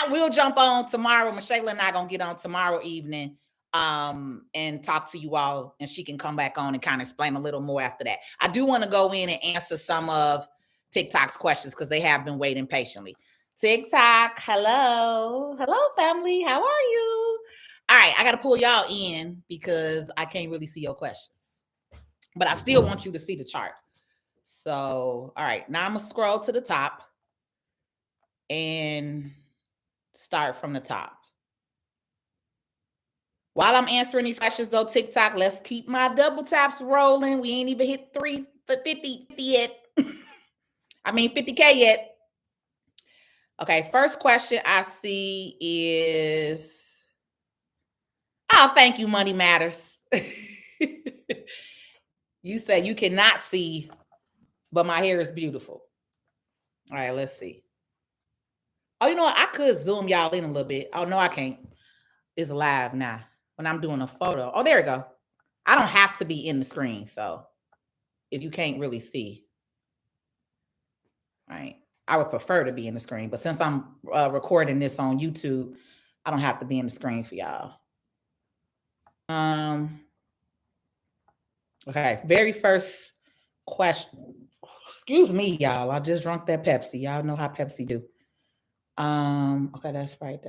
A: We'll jump on tomorrow. Michelle and I gonna get on tomorrow evening and talk to you all, and she can come back on and kind of explain a little more after that. I do want to go in and answer some of TikTok's questions because they have been waiting patiently. TikTok, hello family, how are you? All right, I got to pull y'all in because I can't really see your questions, but I still want you to see the chart. So, all right, now I'm gonna scroll to the top and start from the top. While I'm answering these questions though, TikTok, let's keep my double taps rolling. We ain't even hit 350 yet. I mean 50K yet. Okay, first question I see is, oh, thank you, Money Matters. You say you cannot see, but my hair is beautiful. All right, let's see. Oh, you know what? I could zoom y'all in a little bit. Oh, no, I can't. It's live now when I'm doing a photo. Oh, there we go. I don't have to be in the screen, so if you can't really see. All right. I would prefer to be in the screen, but since I'm recording this on YouTube, I don't have to be in the screen for y'all. Okay, very first question. Excuse me, y'all. I just drunk that Pepsi. Y'all know how Pepsi do. Okay, that's right.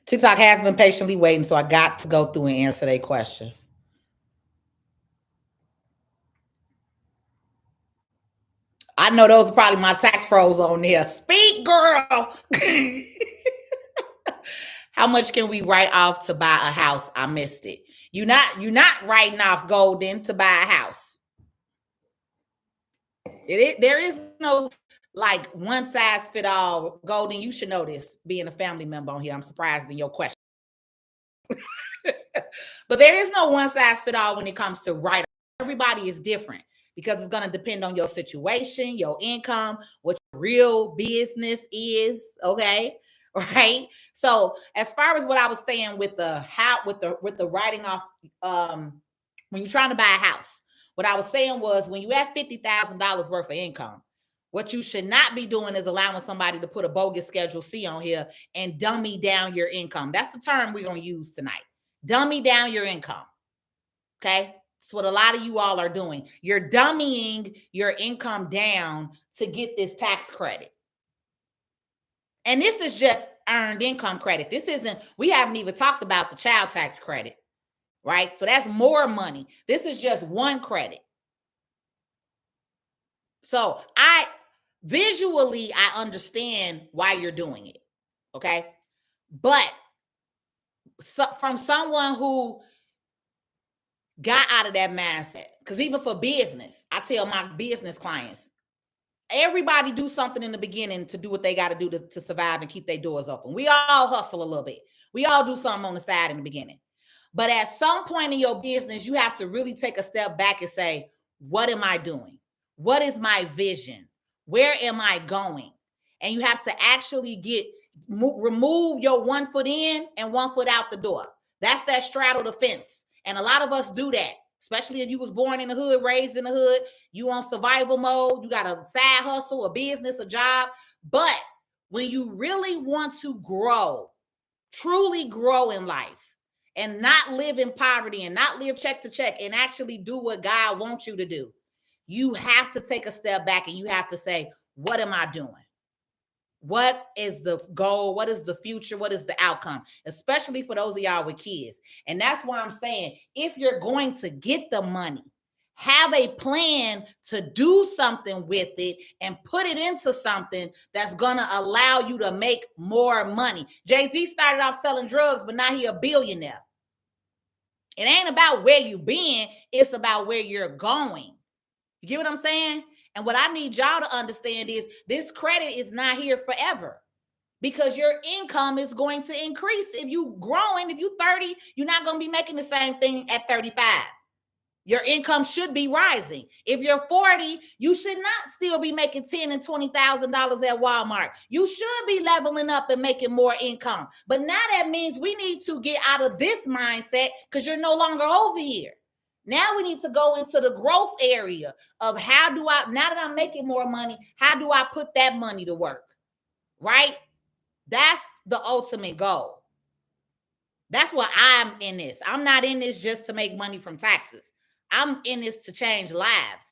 A: TikTok has been patiently waiting, so I got to go through and answer their questions. I know those are probably my tax pros on there. Speak, girl. How much can we write off to buy a house? I missed it. You're not writing off golden to buy a house. There is no like one size fit all. Golden, you should know this. Being a family member on here, I'm surprised in your question. But there is no one size fit all when it comes to write. Everybody is different because it's going to depend on your situation, your income, what your real business is. Okay, right. So as far as what I was saying with the writing off, when you're trying to buy a house, what I was saying was when you have $50,000 worth of income, what you should not be doing is allowing somebody to put a bogus Schedule C on here and dummy down your income. That's the term we're going to use tonight. Dummy down your income. Okay. That's what a lot of you all are doing. You're dummying your income down to get this tax credit. And this is just earned income credit. We haven't even talked about the child tax credit, right? So that's more money. This is just one credit. So visually, I understand why you're doing it. Okay. But from someone who got out of that mindset, because even for business, I tell my business clients, everybody do something in the beginning to do what they got to do to survive and keep their doors open. We all hustle a little bit. We all do something on the side in the beginning. But at some point in your business, you have to really take a step back and say, what am I doing? What is my vision? Where am I going? And you have to actually remove your 1 foot in and 1 foot out the door. That's that straddle the fence. And a lot of us do that, especially if you was born in the hood, raised in the hood, you on survival mode, you got a side hustle, a business, a job. But when you really want to grow, truly grow in life and not live in poverty and not live check to check and actually do what God wants you to do, you have to take a step back and you have to say, what am I doing? What is the goal? What is the future? What is the outcome? Especially for those of y'all with kids. And that's why I'm saying, if you're going to get the money, have a plan to do something with it and put it into something that's going to allow you to make more money. Jay-Z started off selling drugs, but now he's a billionaire. It ain't about where you've been. It's about where you're going. You get what I'm saying? And what I need y'all to understand is this credit is not here forever because your income is going to increase. If you growing, if you 30, you're not going to be making the same thing at 35. Your income should be rising. If you're 40, you should not still be making $10,000 and $20,000 at Walmart. You should be leveling up and making more income. But now that means we need to get out of this mindset because you're no longer over here. Now we need to go into the growth area of now that I'm making more money, how do I put that money to work? Right? That's the ultimate goal. That's why I'm in this. I'm not in this just to make money from taxes. I'm in this to change lives.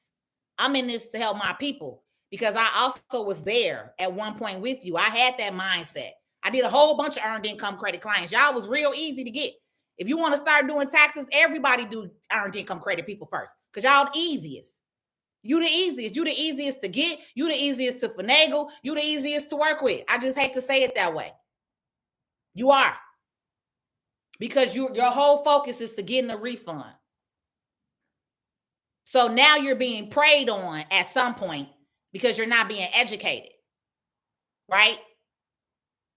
A: I'm in this to help my people because I also was there at one point with you. I had that mindset. I did a whole bunch of earned income credit clients. Y'all was real easy to get. If you want to start doing taxes, everybody do earned income credit people first because y'all the easiest. You the easiest. You the easiest to get. You the easiest to finagle. You the easiest to work with. I just hate to say it that way. You are. Because your whole focus is to getting a refund. So now you're being preyed on at some point because you're not being educated. Right?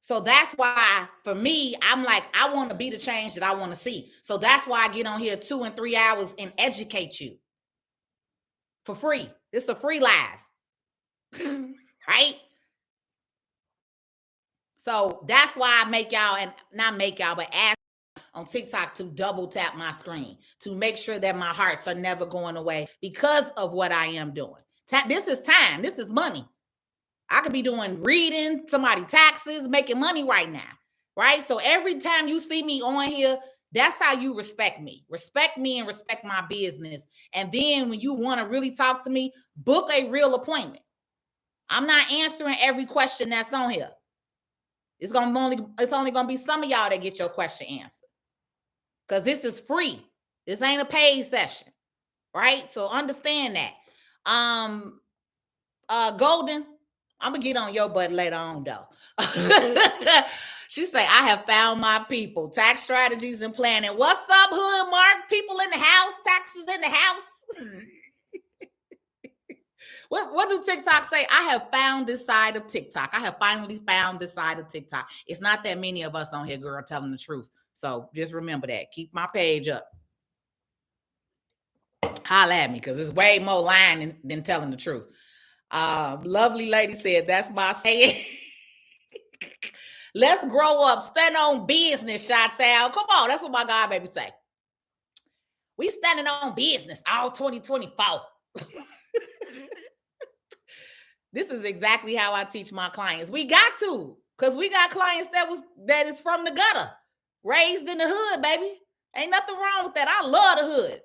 A: So that's why, for me, I'm like, I want to be the change that I want to see. So that's why I get on here 2 and 3 hours and educate you for free. It's a free live. Right? So that's why I make y'all, and not make y'all, but ask on TikTok to double tap my screen to make sure that my hearts are never going away because of what I am doing. This is time. This is money. I could be doing reading, somebody taxes, making money right now, right? So every time you see me on here, that's how you respect me. Respect me and respect my business. And then when you want to really talk to me, book a real appointment. I'm not answering every question that's on here. It's only gonna be some of y'all that get your question answered. Because this is free. This ain't a paid session, right? So understand that. Golden, I'm gonna get on your butt later on though. She say, I have found my people. Tax strategies and planning. What's up, hood Mark? People in the house, taxes in the house. What do TikTok say? I have found this side of TikTok. I have finally found this side of TikTok. It's not that many of us on here, girl, telling the truth. So just remember that. Keep my page up. Holla at me, because it's way more lying than telling the truth. Lovely lady said, that's my saying. Let's grow up. Stand on business, Chantel. Come on. That's what my God baby say. We standing on business all 2024. This is exactly how I teach my clients. We got to, because we got clients that is from the gutter, raised in the hood, baby. Ain't nothing wrong with that. I love the hood.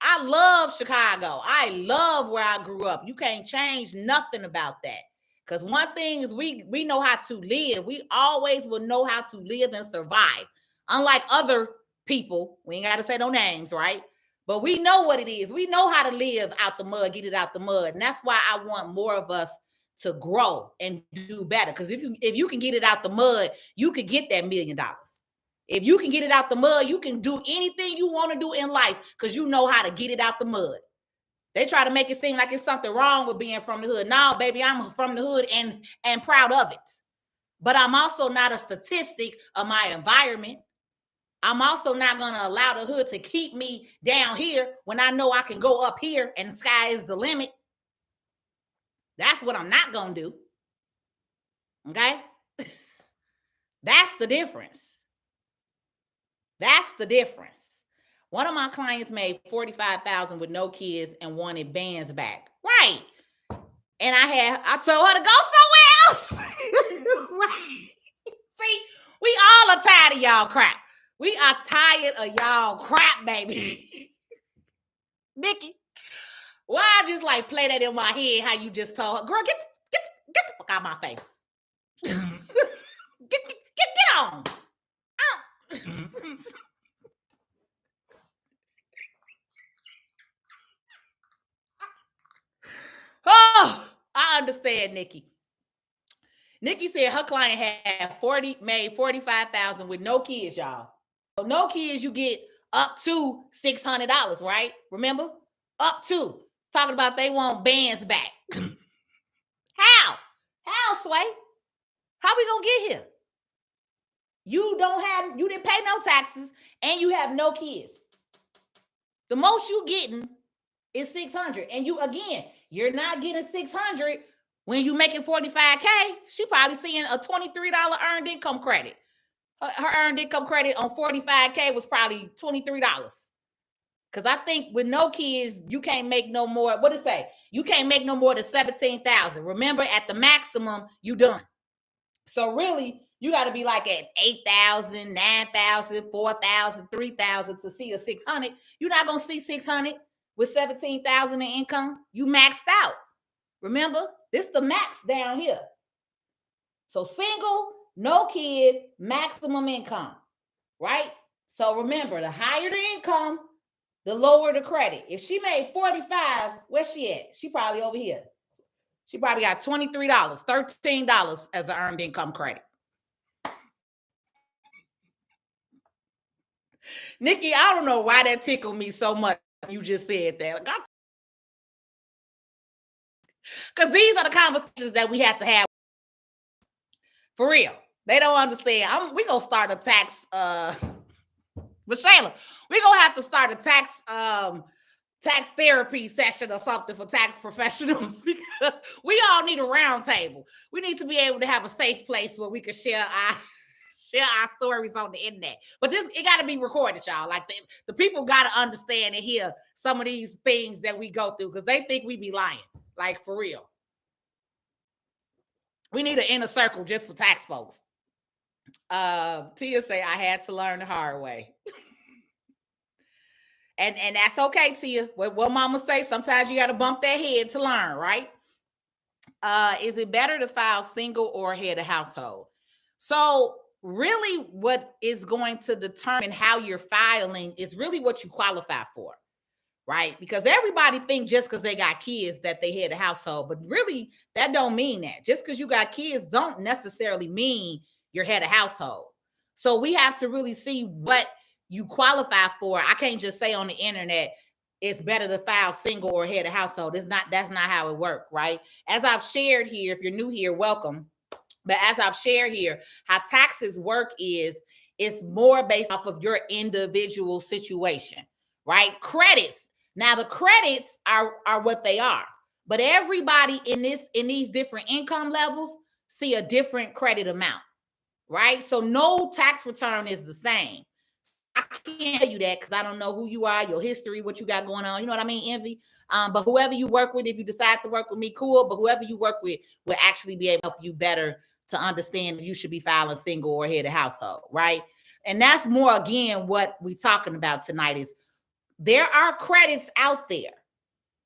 A: I love Chicago. I love where I grew up. You can't change nothing about that. Because one thing is we know how to live. We always will know how to live and survive. Unlike other people, we ain't got to say no names, right? But we know what it is. We know how to live out the mud, get it out the mud. And that's why I want more of us to grow and do better. Because if you can get it out the mud, you could get that $1 million. If you can get it out the mud, you can do anything you want to do in life because you know how to get it out the mud. They try to make it seem like it's something wrong with being from the hood. No, baby, I'm from the hood and proud of it. But I'm also not a statistic of my environment. I'm also not going to allow the hood to keep me down here when I know I can go up here and the sky is the limit. That's what I'm not going to do. Okay? That's the difference. That's the difference. One of my clients made $45,000 with no kids and wanted bands back. Right. And I told her to go somewhere else. Right. See, we all are tired of y'all crap. We are tired of y'all crap, baby. Nikki, why I just like play that in my head how you just told her, girl, get the fuck out of my face. get on. Oh, I understand, Nikki. Nikki said her client had made $45,000 with no kids, y'all. So no kids, you get up to $600, right? Remember? Up to. Talking about they want bands back. How? How, Sway? How we gonna get here? You didn't pay no taxes and you have no kids. The most you getting is $600. And you're not getting $600 when you making $45K. She probably seeing a $23 earned income credit. Her earned income credit on $45K was probably $23. Because I think with no kids, you can't make no more. What did it say? You can't make no more than $17,000. Remember, at the maximum, you done. So really, you got to be like at 8,000, 9,000, 4,000, 3,000 to see a 600. You're not gonna see 600 with 17,000 in income. You maxed out. Remember, this is the max down here. So single, no kid, maximum income, right? So remember, the higher the income, the lower the credit. If she made 45, where's she at? She probably over here. She probably got $23, $13 as an earned income credit. Nikki, I don't know why that tickled me so much. You just said that. Because these are the conversations that we have to have. For real. They don't understand. We're going to start a tax, but Shayla, we're going to have to start a tax therapy session or something for tax professionals because we all need a round table. We need to be able to have a safe place where we can share our stories on the internet. But it got to be recorded, y'all. Like the people got to understand and hear some of these things that we go through because they think we be lying. Like, for real. We need an inner circle just for tax folks. Tia say, I had to learn the hard way. and that's okay, Tia. What mama say, sometimes you got to bump that head to learn, right? Is it better to file single or head of household? So really what is going to determine how you're filing is really what you qualify for, right? Because everybody thinks just because they got kids that they head a household, but really that don't mean that. Just because you got kids don't necessarily mean you're head of household. So we have to really see what you qualify for. I can't just say on the internet it's better to file single or head of household. That's not how it works, right? As I've shared here, if you're new here, welcome. But as I've shared here, how taxes work is it's more based off of your individual situation, right? Credits. Now the credits are what they are, but everybody in these different income levels see a different credit amount, right? So no tax return is the same. I can't tell you that because I don't know who you are, your history, what you got going on. You know what I mean, Envy? But whoever you work with, if you decide to work with me, cool. But whoever you work with will actually be able to help you better to understand that you should be filing single or head of household, right? And that's more, again, what we're talking about tonight is there are credits out there,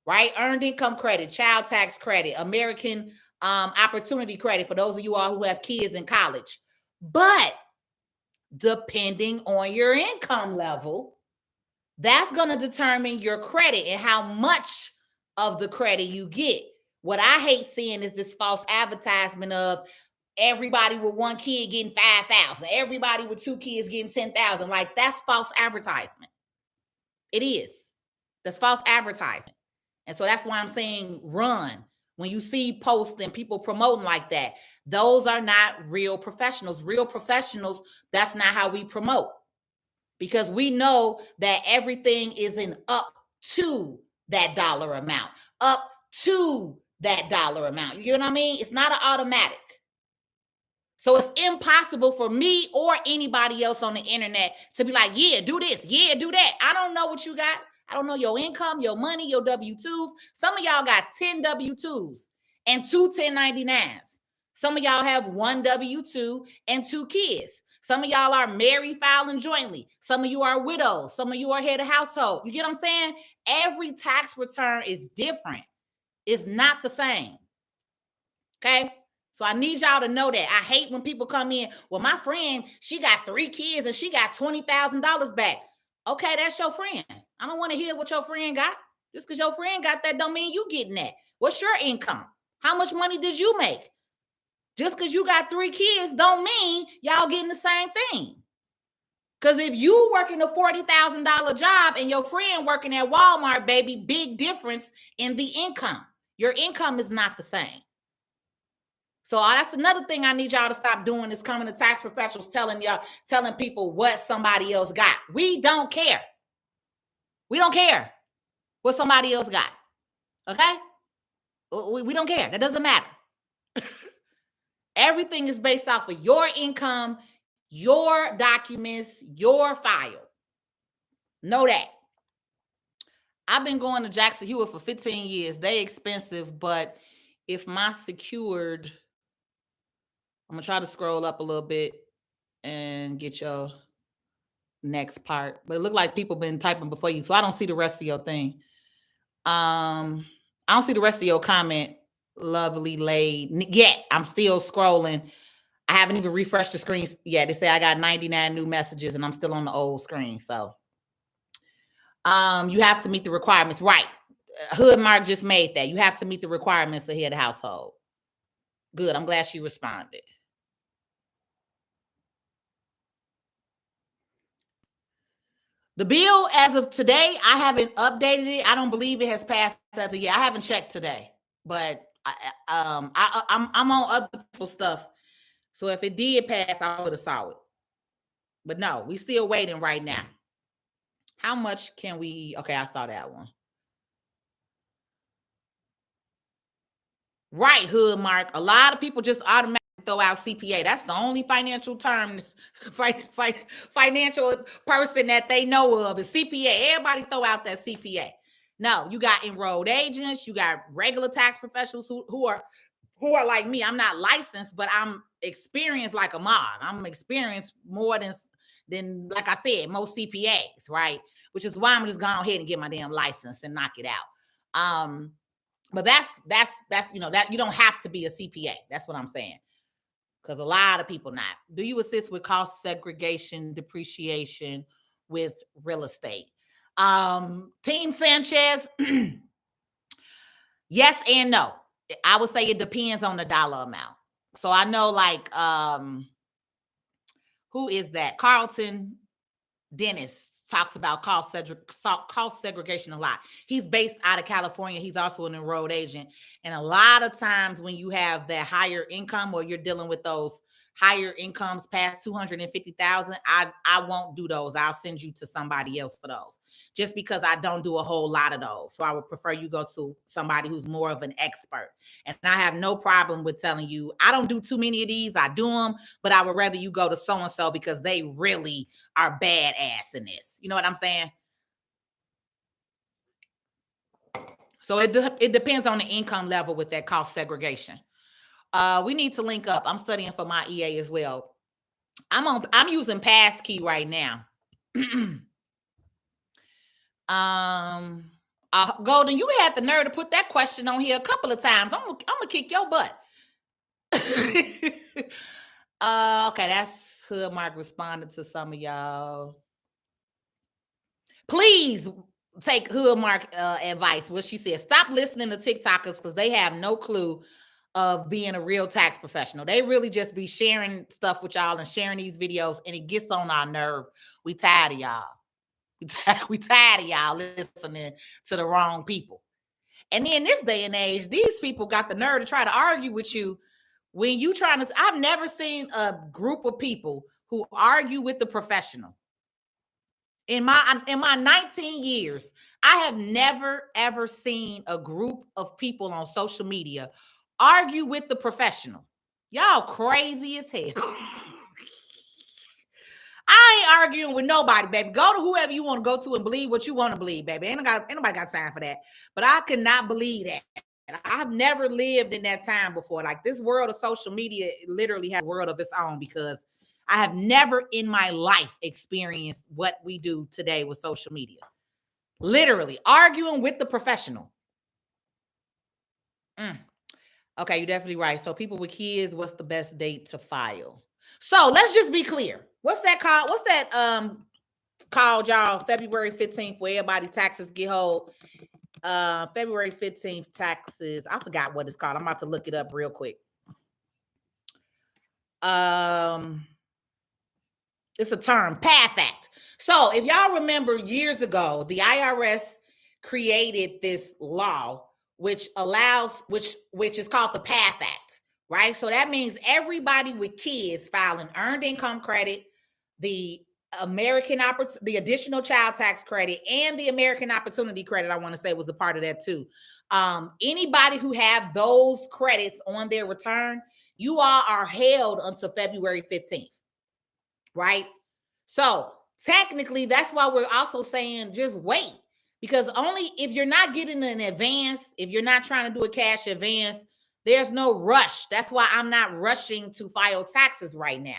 A: right? Earned income credit, child tax credit, American opportunity credit for those of you all who have kids in college. But depending on your income level, that's going to determine your credit and how much of the credit you get. What I hate seeing is this false advertisement of everybody with one kid getting 5,000, everybody with two kids getting 10,000. Like, that's false advertisement. It is. That's false advertising. And so that's why I'm saying run. When you see posts and people promoting like that, those are not real professionals. Real professionals, that's not how we promote. Because we know that everything isn't up to that dollar amount, up to that dollar amount. You get what I mean? It's not an automatic. So it's impossible for me or anybody else on the internet to be like, yeah, do this, yeah, do that. I don't know what you got. I don't know your income, your money, your W-2s. Some of y'all got 10 W-2s and 2 1099s. Some of y'all have 1 W-2 and 2 kids. Some of y'all are married, filing jointly. Some of you are widows. Some of you are head of household. You get what I'm saying? Every tax return is different. It's not the same. Okay? So I need y'all to know that. I hate when people come in, well, my friend, she got 3 kids and she got $20,000 back. Okay, that's your friend. I don't want to hear what your friend got. Just because your friend got that don't mean you getting that. What's your income? How much money did you make? Just because you got 3 kids don't mean y'all getting the same thing. Because if you working a $40,000 job and your friend working at Walmart, baby, big difference in the income. Your income is not the same. So that's another thing I need y'all to stop doing is coming to tax professionals telling people what somebody else got. We don't care. We don't care what somebody else got. Okay? We don't care. That doesn't matter. Everything is based off of your income, your documents, your file. Know that. I've been going to Jackson Hewitt for 15 years. They expensive, but if my secured, I'm going to try to scroll up a little bit and get your next part. But it looked like people been typing before you, so I don't see the rest of your thing. I don't see the rest of your comment, lovely laid. Yet, I'm still scrolling. I haven't even refreshed the screen yet. They say I got 99 new messages and I'm still on the old screen. So you have to meet the requirements. Right. Hood Mark just made that. You have to meet the requirements to head the household. Good. I'm glad she responded. The bill as of today, I haven't updated it. I don't believe it has passed as of yet. I haven't checked today, but I'm on other people's stuff. So if it did pass, I would have saw it. But no, we still waiting right now. How much can we? Okay, I saw that one. Right, Hood Mark. A lot of people just automatically throw out CPA. That's the only financial term, financial person that they know of is CPA. Everybody throw out that CPA. No, you got enrolled agents, you got regular tax professionals who are like me. I'm not licensed, but I'm experienced like a mod. I'm experienced more than like I said, most CPAs, right? Which is why I'm just going ahead and get my damn license and knock it out. But that's that you don't have to be a CPA. That's what I'm saying. Because a lot of people not. Do you assist with cost segregation, depreciation with real estate? Team Sanchez, yes and no. I would say it depends on the dollar amount. So I know like who is that? Carlton Dennis talks about cost segregation a lot. He's based out of California. He's also an enrolled agent. And a lot of times when you have that higher income or you're dealing with those higher incomes past 250,000, I won't do those. I'll send you to somebody else for those just because I don't do a whole lot of those. So I would prefer you go to somebody who's more of an expert. And I have no problem with telling you, I don't do too many of these. I do them, but I would rather you go to so-and-so because they really are badass in this. You know what I'm saying? So it depends on the income level with that cost segregation. We need to link up. I'm studying for my EA as well. I'm using Passkey right now. Golden, you had the nerve to put that question on here a couple of times. I'm gonna kick your butt. Okay, that's Hood Mark responded to some of y'all. Please take Hood Mark advice. What she said: stop listening to TikTokers because they have no clue of being a real tax professional. They really just be sharing stuff with y'all and sharing these videos, and it gets on our nerve. We tired of y'all. We tired of y'all listening to the wrong people. And then this day and age, these people got the nerve to try to argue with you when you trying to. I've never seen a group of people who argue with the professional. In my 19 years, I have never ever seen a group of people on social media argue with the professional. Y'all crazy as hell. I ain't arguing with nobody, baby. Go to whoever you want to go to and believe what you want to believe, baby. Ain't nobody got time for that. But I could not believe that. And I've never lived in that time before. Like this world of social media literally has a world of its own because I have never in my life experienced what we do today with social media. Literally arguing with the professional. Okay, you're definitely right. So people with kids, what's the best date to file? So let's just be clear. What's that called? What's that called, y'all? February 15th, where everybody taxes get hold. February 15th taxes. I forgot what it's called. I'm about to look it up real quick. It's a term, PATH Act. So if y'all remember years ago, the IRS created this law which is called the PATH Act, right? So that means everybody with kids filing earned income credit, the the additional child tax credit, and the American Opportunity Credit, I want to say, was a part of that too. Anybody who have those credits on their return, you all are held until February 15th. Right? So technically, that's why we're also saying just wait. Because only if you're not getting an advance, if you're not trying to do a cash advance, there's no rush. That's why I'm not rushing to file taxes right now.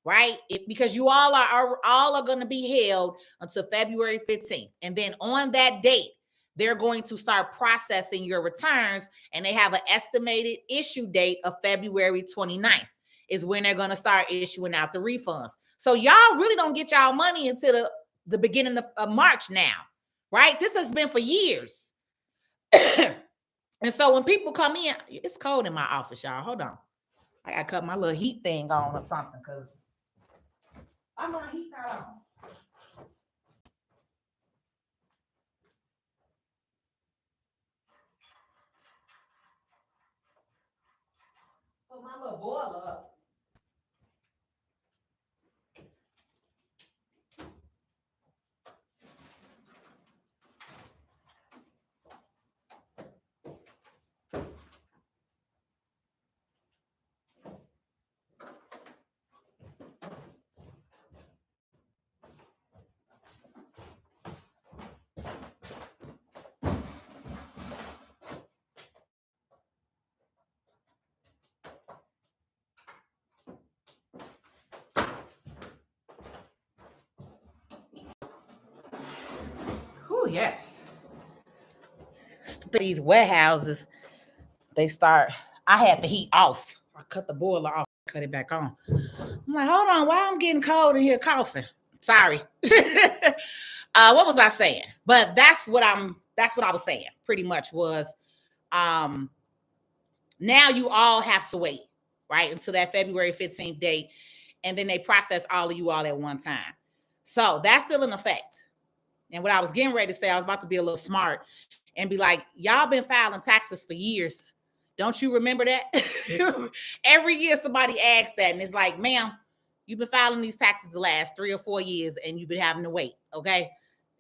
A: Right? Because you all are going to be held until February 15th. And then on that date, they're going to start processing your returns, and they have an estimated issue date of February 29th is when they're going to start issuing out the refunds. So y'all really don't get y'all money until the beginning of March now, right? This has been for years. And so when people come in, it's cold in my office, y'all. Hold on. I got to cut my little heat thing on or something because I'm going to heat that on. Put my little boiler up. yes. These warehouses, I had the heat off. I cut the boiler off, cut it back on. I'm like, hold on, why I'm getting cold in here coughing? Sorry. What was I saying? But that's what I was saying, pretty much was now you all have to wait, right, until that February 15th date, and then they process all of you all at one time. So that's still in effect. And what I was getting ready to say, I was about to be a little smart and be like, y'all been filing taxes for years. Don't you remember that? Every year somebody asks that, and it's like, ma'am, you've been filing these taxes the last 3 or 4 years, and you've been having to wait, okay?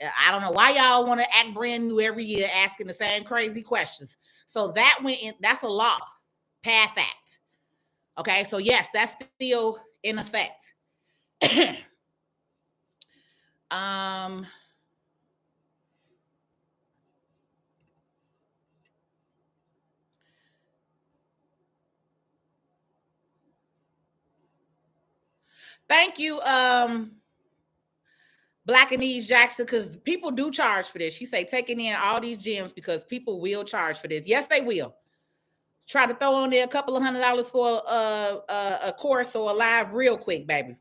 A: I don't know why y'all want to act brand new every year asking the same crazy questions. So that went in, that's a law, path act. Okay, so yes, that's still in effect. Thank you, Black and Ease Jackson, because people do charge for this. She say taking in all these gems because people will charge for this. Yes, they will. Try to throw on there a couple of $100 for a course or a live real quick, baby.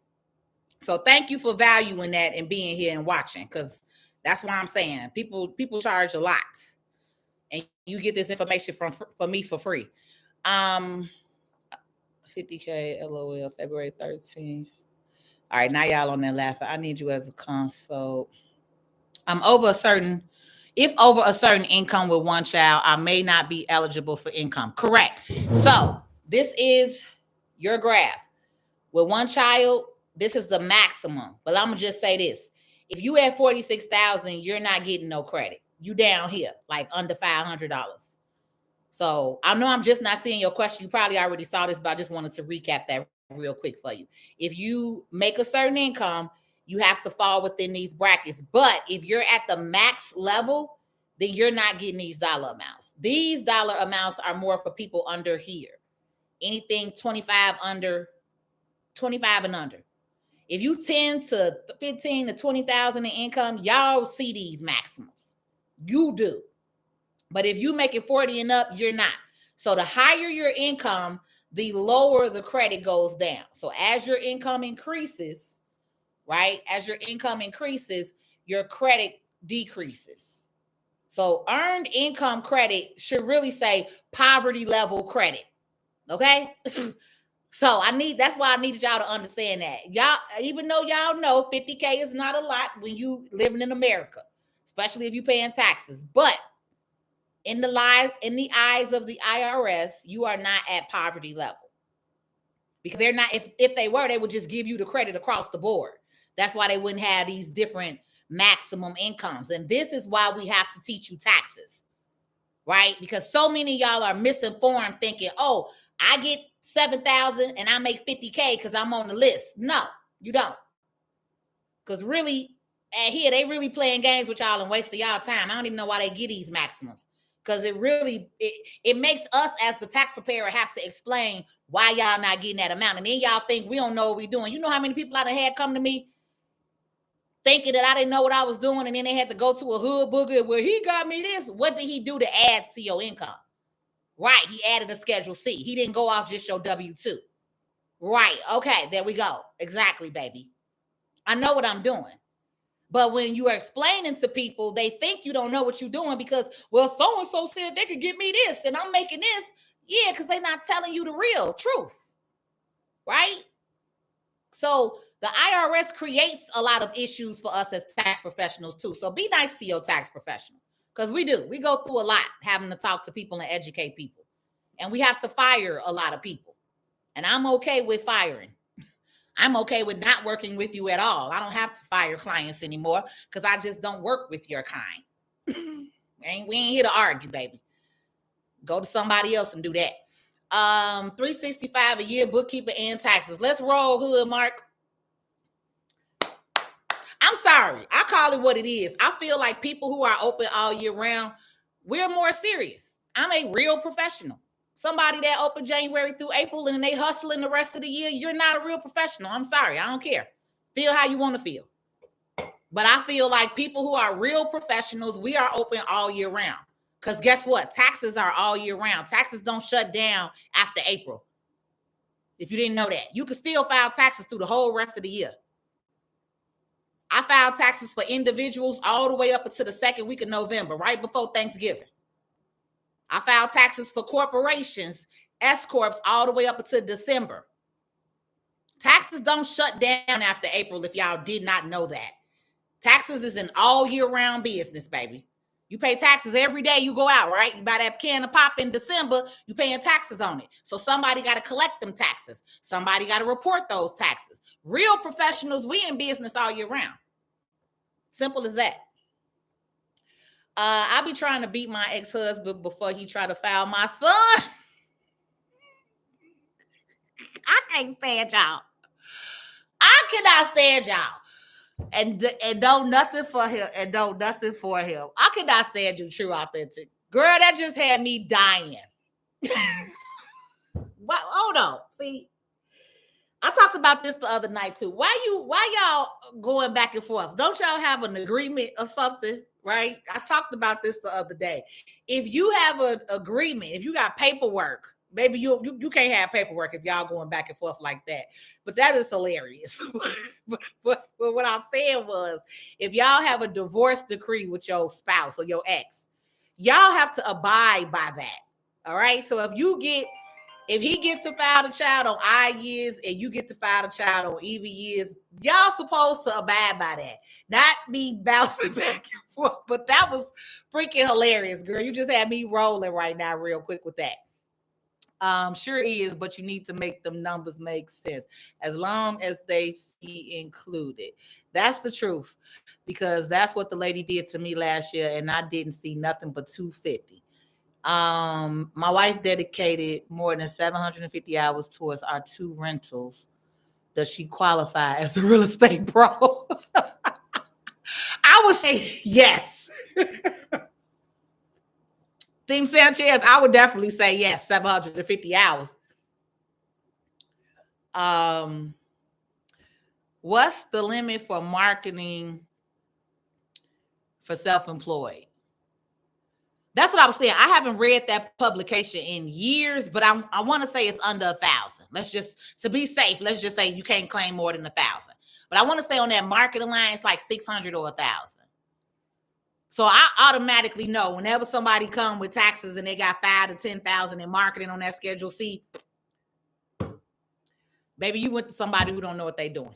A: So thank you for valuing that and being here and watching, because that's why I'm saying people charge a lot, and you get this information from me for free. 50K LOL February 13th. All right, now y'all on there laughing. I need you as a consult. If over a certain income with one child, I may not be eligible for income. Correct. So this is your graph. With one child, this is the maximum. But I'm gonna just say this: if you at 46,000, you're not getting no credit. You down here, like under $500. So I know I'm just not seeing your question. You probably already saw this, but I just wanted to recap that real quick for you. If you make a certain income, you have to fall within these brackets. But if you're at the max level, then you're not getting these dollar amounts. These dollar amounts are more for people under here. Anything 25 and under. If you 10 to 15 to 20,000 in income, y'all see these maximums. You do. But if you make it 40 and up, you're not. So the higher your income, the lower the credit goes down. So as your income increases, right? As your income increases, your credit decreases. So earned income credit should really say poverty level credit. Okay? So that's why I needed y'all to understand that. Y'all, even though y'all know 50K is not a lot when you living in America, especially if you paying taxes. But in the eyes of the IRS, you are not at poverty level. Because they're not, if they were, they would just give you the credit across the board. That's why they wouldn't have these different maximum incomes. And this is why we have to teach you taxes, right? Because so many of y'all are misinformed thinking, oh, I get 7,000 and I make 50K because I'm on the list. No, you don't. Because really, here, they really playing games with y'all and wasting y'all time. I don't even know why they get these maximums. Because it makes us as the tax preparer have to explain why y'all not getting that amount. And then y'all think we don't know what we're doing. You know how many people I done had come to me thinking that I didn't know what I was doing, and then they had to go to a hood booger. Well, he got me this. What did he do to add to your income? Right, he added a Schedule C. He didn't go off just your W-2. Right, okay, there we go. Exactly, baby. I know what I'm doing. But when you are explaining to people, they think you don't know what you're doing because, well, so-and-so said they could give me this and I'm making this. Yeah, because they're not telling you the real truth, right? So the IRS creates a lot of issues for us as tax professionals too. So be nice to your tax professional, because we do. We go through a lot having to talk to people and educate people. And we have to fire a lot of people. And I'm okay with firing. I'm okay with not working with you at all. I don't have to fire clients anymore because I just don't work with your kind. We ain't here to argue, baby. Go to somebody else and do that. $365 a year, bookkeeper and taxes. Let's roll, Hood Mark. I'm sorry. I call it what it is. I feel like people who are open all year round, we're more serious. I'm a real professional. Somebody that opened January through April and they hustling the rest of the year, you're not a real professional. I'm sorry. I don't care. Feel how you want to feel. But I feel like people who are real professionals, we are open all year round. Because guess what? Taxes are all year round. Taxes don't shut down after April. If you didn't know that, you can still file taxes through the whole rest of the year. I filed taxes for individuals all the way up until the second week of November, right before Thanksgiving. I filed taxes for corporations, S corps, all the way up until December. Taxes don't shut down after April if y'all did not know that. Taxes is an all year round business, baby. You pay taxes every day you go out, right? You buy that can of pop in December, you paying taxes on it. So somebody got to collect them taxes. Somebody got to report those taxes. Real professionals, we in business all year round. Simple as that. I be trying to beat my ex-husband before he try to file my son. I can't stand y'all. I cannot stand y'all. And don't nothing for him. And don't nothing for him. I cannot stand you, true authentic. Girl, that just had me dying. What? Hold on. See, I talked about this the other night too. Why y'all going back and forth? Don't y'all have an agreement or something? Right? I talked about this the other day. If you have an agreement, if you got paperwork, maybe you can't have paperwork if y'all going back and forth like that. But that is hilarious. but what I said was, if y'all have a divorce decree with your spouse or your ex, y'all have to abide by that. All right. So if he gets to file the child on I years and you get to file the child on even years, y'all supposed to abide by that. Not be bouncing back and forth. But that was freaking hilarious, girl. You just had me rolling right now real quick with that. Sure is, but you need to make them numbers make sense as long as they be included. That's the truth, because that's what the lady did to me last year, and I didn't see nothing but $250. My wife dedicated more than 750 hours towards our 2 rentals. Does she qualify as a real estate pro? I would say yes. Team Sanchez, I would definitely say yes, 750 hours. What's the limit for marketing for self-employed? That's what I was saying. I haven't read that publication in years, but I want to say it's under 1,000. Let's just, to be safe, let's just say you can't claim more than 1,000. But I want to say on that marketing line, it's like 600 or 1,000. So I automatically know whenever somebody come with taxes and they got 5 to 10,000 in marketing on that Schedule C, baby, you went to somebody who don't know what they're doing.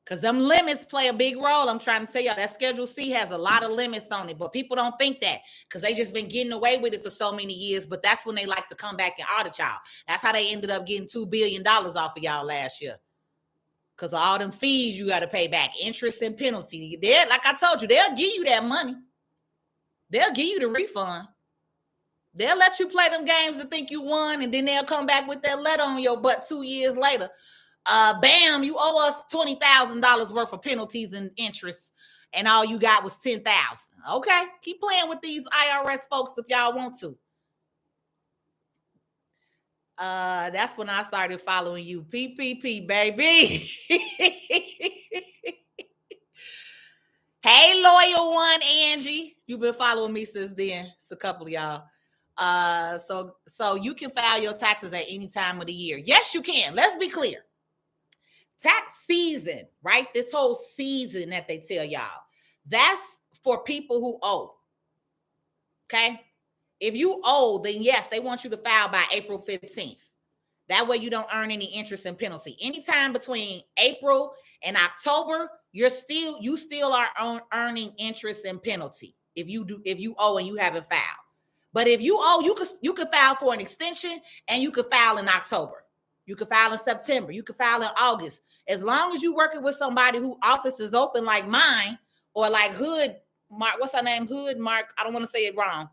A: Because them limits play a big role. I'm trying to tell y'all that Schedule C has a lot of limits on it, but people don't think that because they just been getting away with it for so many years. But that's when they like to come back and audit y'all. That's how they ended up getting $2 billion off of y'all last year. Because of all them fees you got to pay back, interest and penalty. Like I told you, they'll give you that money. They'll give you the refund. They'll let you play them games and think you won, and then they'll come back with that letter on your butt 2 years later. Bam, you owe us $20,000 worth of penalties and interest, and all you got was $10,000. Okay, keep playing with these IRS folks if y'all want to. That's when I started following you. PPP, baby. Hey, loyal one, Angie. You've been following me since then. It's a couple of y'all. So you can file your taxes at any time of the year. Yes, you can. Let's be clear. Tax season, right? This whole season that they tell y'all, that's for people who owe. Okay? If you owe, then yes, they want you to file by April 15th. That way you don't earn any interest and penalty. Anytime between April and October, you still are earning interest and penalty if you owe and you haven't filed. But if you owe, you could file for an extension and you could file in October. You could file in September. You could file in August. As long as you're working with somebody whose office is open like mine or like Hood Mark. What's her name? Hood Mark. I don't want to say it wrong.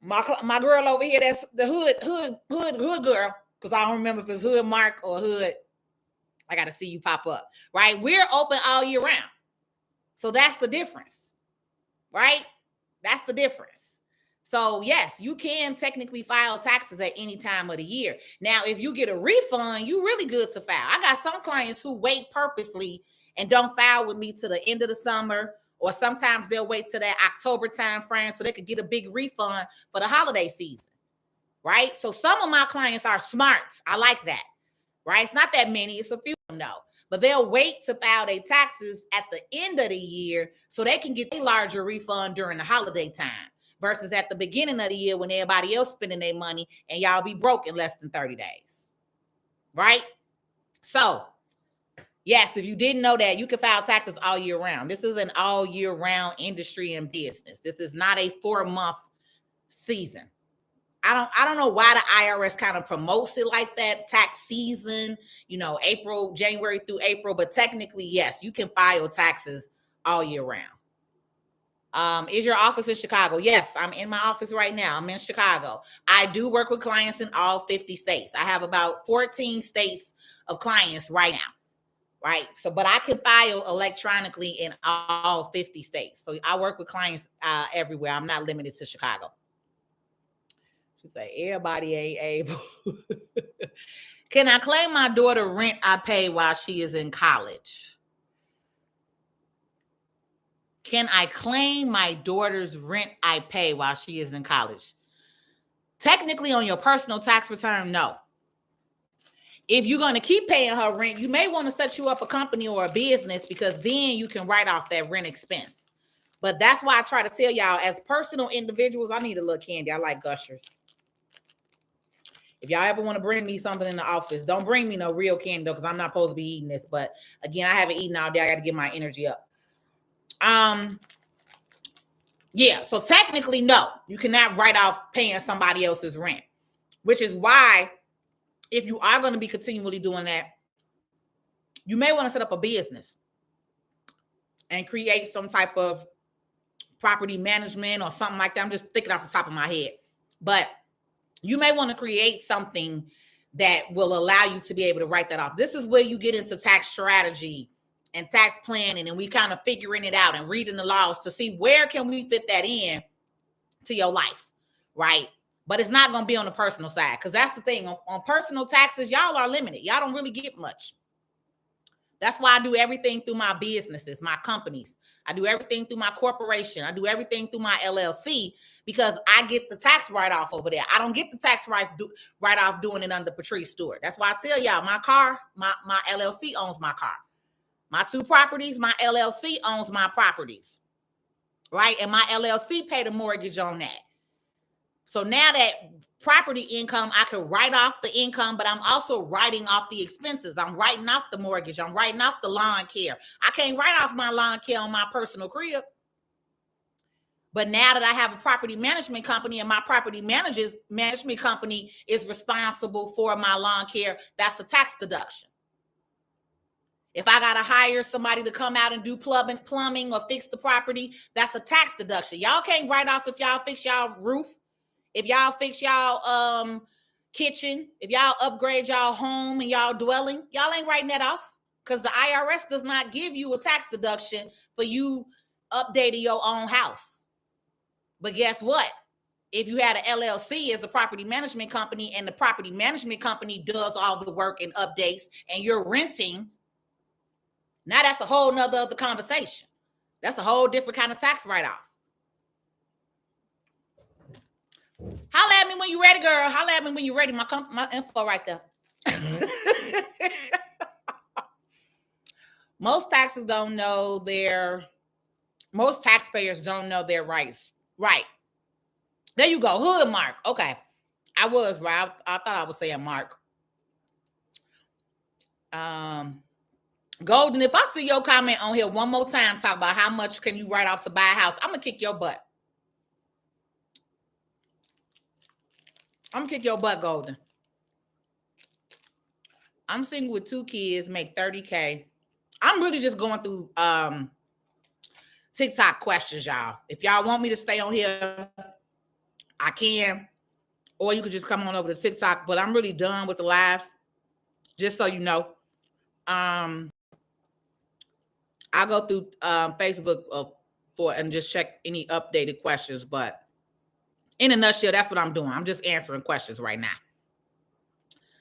A: My girl over here, that's the Hood girl, because I don't remember if it's Hood Mark or Hood. I got to see you pop up, right? We're open all year round. So that's the difference, right? That's the difference. So yes, you can technically file taxes at any time of the year. Now, if you get a refund, you really good to file. I got some clients who wait purposely and don't file with me to the end of the summer, or sometimes they'll wait till that October time frame so they could get a big refund for the holiday season, right? So some of my clients are smart. I like that, right? It's not that many. It's a few of them, though. But they'll wait to file their taxes at the end of the year so they can get a larger refund during the holiday time versus at the beginning of the year when everybody else spending their money and y'all be broke in less than 30 days, right? So, yes, if you didn't know that, you can file taxes all year round. This is an all year round industry and business. This is not a 4-month season. I don't know why the IRS kind of promotes it like that, tax season, January through April, but technically, yes, you can file taxes all year round. Is your office in Chicago? Yes, I'm in my office right now. I'm in Chicago. I do work with clients in all 50 states. I have about 14 states of clients right now. Right. So, but I can file electronically in all 50 states. So I work with clients everywhere. I'm not limited to Chicago. She said, everybody ain't able. Can I claim my daughter rent I pay while she is in college? Can I claim my daughter's rent I pay while she is in college? Technically, on your personal tax return, no. If you're going to keep paying her rent, you may want to set you up a company or a business, because then you can write off that rent expense. But that's why I try to tell y'all, as personal individuals, I need a little candy. I like Gushers. If y'all ever want to bring me something in the office, don't bring me no real candy, though, because I'm not supposed to be eating this. But again, I haven't eaten all day. I got to get my energy up. Yeah, so technically, no, you cannot write off paying somebody else's rent, which is why, if you are going to be continually doing that, you may want to set up a business and create some type of property management or something like that. I'm just thinking off the top of my head. But you may want to create something that will allow you to be able to write that off. This is where you get into tax strategy and tax planning, and we kind of figuring it out and reading the laws to see where can we fit that in to your life, right? But it's not going to be on the personal side, because that's the thing. On personal taxes, y'all are limited. Y'all don't really get much. That's why I do everything through my businesses, my companies. I do everything through my corporation. I do everything through my LLC, because I get the tax write-off over there. I don't get the tax write-off doing it under Patrice Stewart. That's why I tell y'all, my car, my LLC owns my car. My 2 properties, my LLC owns my properties, right? And my LLC paid a mortgage on that. So now that property income, I can write off the income, but I'm also writing off the expenses. I'm writing off the mortgage. I'm writing off the lawn care. I can't write off my lawn care on my personal crib. But now that I have a property management company, and my property management company is responsible for my lawn care, that's a tax deduction. If I got to hire somebody to come out and do plumbing or fix the property, that's a tax deduction. Y'all can't write off if y'all fix y'all roof, if y'all fix y'all kitchen, if y'all upgrade y'all home and y'all dwelling. Y'all ain't writing that off, because the IRS does not give you a tax deduction for you updating your own house. But guess what? If you had an LLC as a property management company, and the property management company does all the work and updates, and you're renting, now that's a whole nother other conversation. That's a whole different kind of tax write-off. Holla at me when you're ready, girl. Holla at me when you're ready. My info right there. Most taxpayers don't know their rights. Right. There you go. Hood Mark. Okay. I was right. I thought I was saying Mark. Golden, if I see your comment on here one more time, talk about how much can you write off to buy a house, I'm going to kick your butt. I'm going to kick your butt, Golden. I'm single with 2 kids, make $30K. I'm really just going through TikTok questions, y'all. If y'all want me to stay on here, I can. Or you could just come on over to TikTok. But I'm really done with the live, just so you know. I'll go through Facebook and just check any updated questions. But in a nutshell, that's what I'm doing. I'm just answering questions right now.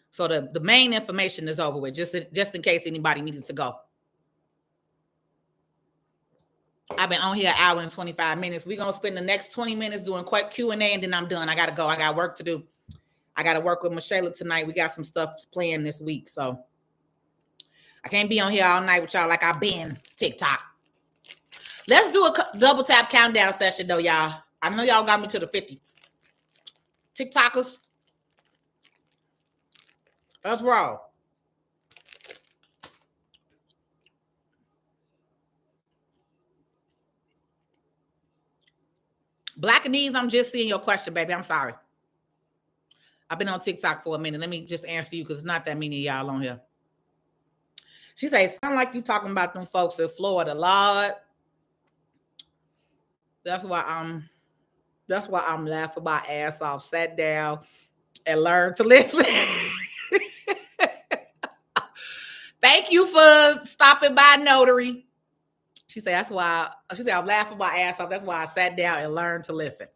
A: So the main information is over with, just in case anybody needed to go. I've been on here an hour and 25 minutes. We're going to spend the next 20 minutes doing quick Q&A, and then I'm done. I got to go. I got work to do. I got to work with Michelle tonight. We got some stuff planned this week, so I can't be on here all night with y'all like I've been TikTok. Let's do a double tap countdown session, though, y'all. I know y'all got me to the 50. TikTokers, let's roll. Blackanese, I'm just seeing your question, baby. I'm sorry. I've been on TikTok for a minute. Let me just answer you because it's not that many of y'all on here. She says, sound like you talking about them folks in Florida, Lord. That's why I'm laughing my ass off, sat down and learned to listen. Thank you for stopping by, Notary. She said, that's why, I'm laughing my ass off. That's why I sat down and learned to listen.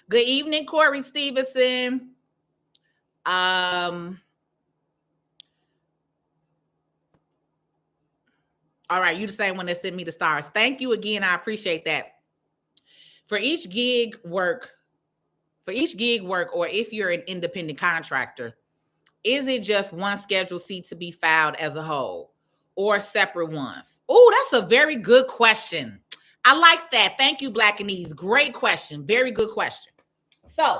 A: Good evening, Corey Stevenson. All right, you the same one that sent me the stars. Thank you again. I appreciate that. For each gig work, or if you're an independent contractor, is it just one Schedule C to be filed as a whole or separate ones? Oh, that's a very good question. I like that. Thank you, Blackanese. Great question. Very good question. So,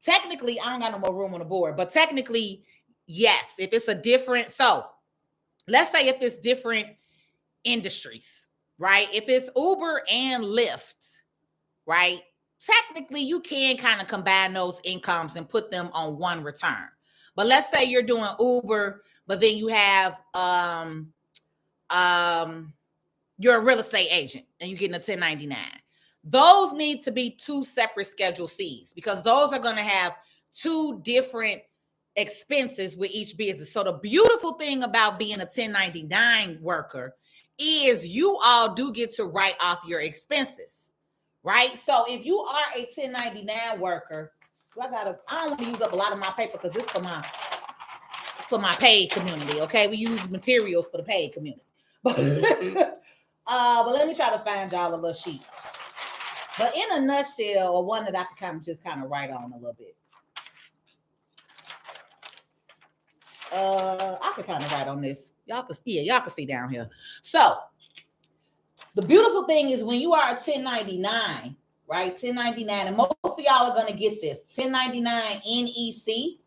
A: technically, I don't got no more room on the board, but technically, yes, if it's a different, so let's say if it's different industries, right? If it's Uber and Lyft, right? Technically, you can kind of combine those incomes and put them on one return. But let's say you're doing Uber, but then you have you're a real estate agent and you're getting a 1099. Those need to be two separate Schedule Cs because those are going to have two different expenses with each business. So the beautiful thing about being a 1099 worker is you all do get to write off your expenses, right? So if you are a 1099 worker, I don't want to use up a lot of my paper because it's for my paid community, okay? We use materials for the paid community. But let me try to find y'all a little sheet. But in a nutshell, or one that I can kind of write on a little bit. I could kind of write on this. Y'all can see down here. So the beautiful thing is when you are a 1099, right? 1099, and most of y'all are going to get this 1099 NEC.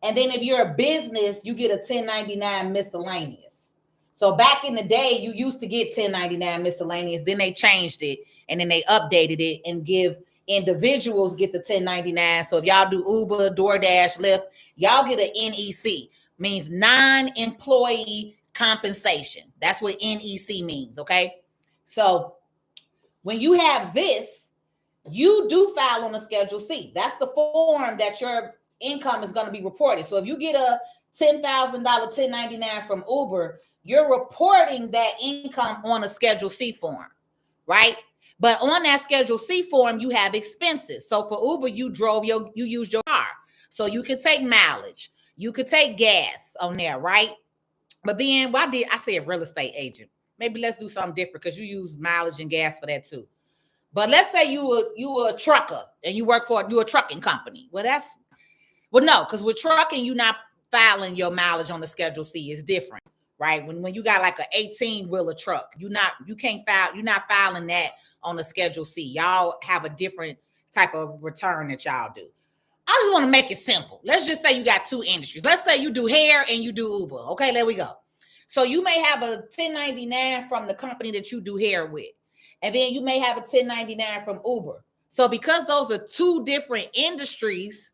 A: And then if you're a business, you get a 1099 miscellaneous. So back in the day, you used to get 1099 miscellaneous. Then they changed it and then they updated it and give individuals get the 1099. So if y'all do Uber, DoorDash, Lyft, y'all get an NEC. Means non-employee compensation. That's what NEC means, okay? So when you have this, you do file on a Schedule C. That's the form that your income is going to be reported. So if you get a $10,000 1099 from Uber, you're reporting that income on a Schedule C form, right? But on that Schedule C form, you have expenses. So for Uber, you used your car. So you could take mileage. You could take gas on there, right? But then I said real estate agent. Maybe let's do something different because you use mileage and gas for that too. But let's say you were a trucker and you work for a trucking company. Well, no, because with trucking, you're not filing your mileage on the Schedule C. It's different, right? When you got like an 18-wheeler truck, you're not filing that on the Schedule C. Y'all have a different type of return that y'all do. I just want to make it simple. Let's just say you got two industries. Let's say you do hair and you do Uber. Okay, there we go. So you may have a 1099 from the company that you do hair with. And then you may have a 1099 from Uber. So because those are two different industries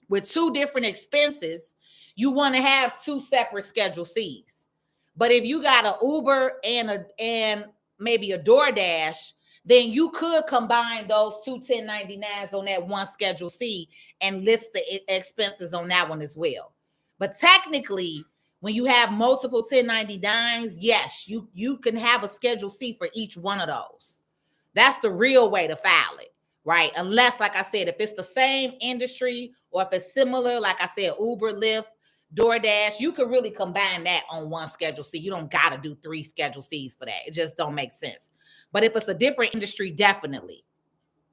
A: with two different expenses, you want to have two separate Schedule Cs. But if you got an Uber and maybe a DoorDash, then you could combine those two 1099s on that one Schedule C and list the expenses on that one as well. But technically, when you have multiple 1099s, yes, you can have a Schedule C for each one of those. That's the real way to file it, right? Unless, like I said, if it's the same industry or if it's similar, like I said, Uber, Lyft, DoorDash, you could really combine that on one Schedule C. You don't got to do 3 Schedule Cs for that. It just don't make sense. But if it's a different industry, definitely.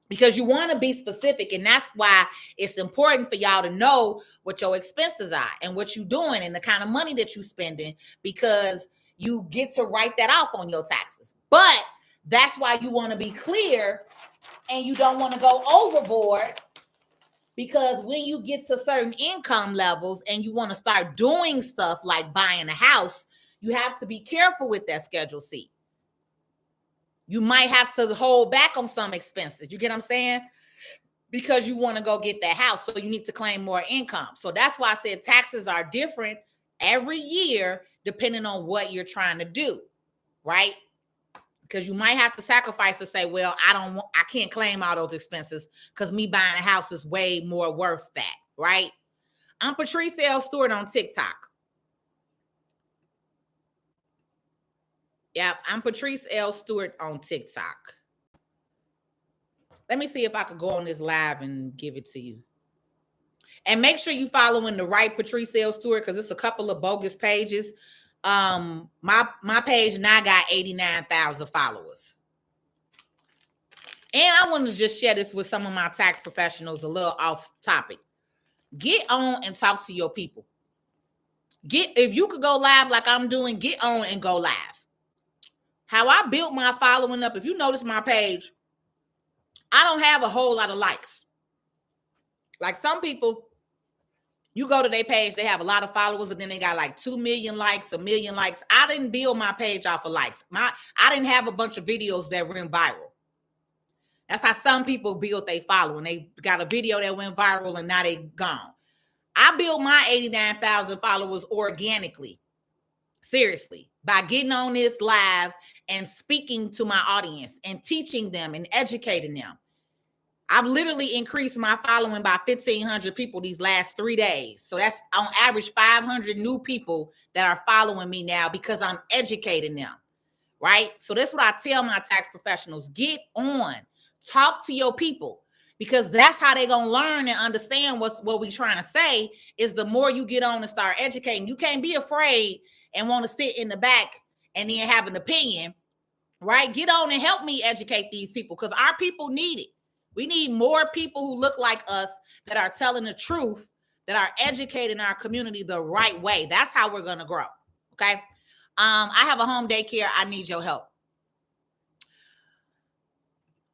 A: Because you want to be specific, and that's why it's important for y'all to know what your expenses are and what you're doing and the kind of money that you're spending, because you get to write that off on your taxes. But that's why you want to be clear and you don't want to go overboard, because when you get to certain income levels and you want to start doing stuff like buying a house, you have to be careful with that Schedule C. You might have to hold back on some expenses. You get what I'm saying? Because you want to go get that house. So you need to claim more income. So that's why I said taxes are different every year, depending on what you're trying to do, right? Because you might have to sacrifice to say, well, I can't claim all those expenses because me buying a house is way more worth that, right? I'm Patrice L. Stewart on TikTok. Yep, I'm Patrice L. Stewart on TikTok. Let me see if I could go on this live and give it to you. And make sure you following the right Patrice L. Stewart, because it's a couple of bogus pages. My page now got 89,000 followers. And I want to just share this with some of my tax professionals, a little off topic. Get on and talk to your people. If you could go live like I'm doing, get on and go live. How I built my following up, if you notice my page, I don't have a whole lot of likes. Like some people, you go to their page, they have a lot of followers, and then they got like 2 million likes, 1 million likes. I didn't build my page off of likes. I didn't have a bunch of videos that went viral. That's how some people build their following. They got a video that went viral and now they gone. I built my 89,000 followers organically. Seriously, by getting on this live and speaking to my audience and teaching them and educating them. I've literally increased my following by 1,500 people these last 3 days. So that's on average 500 new people that are following me now because I'm educating them, right? So that's what I tell my tax professionals. Get on, talk to your people, because that's how they're going to learn and understand what we're trying to say. Is the more you get on and start educating, you can't be afraid and want to sit in the back and then have an opinion, right? Get on and help me educate these people, because our people need it. We need more people who look like us that are telling the truth, that are educating our community the right way. That's how we're going to grow, okay? I have a home daycare. I need your help.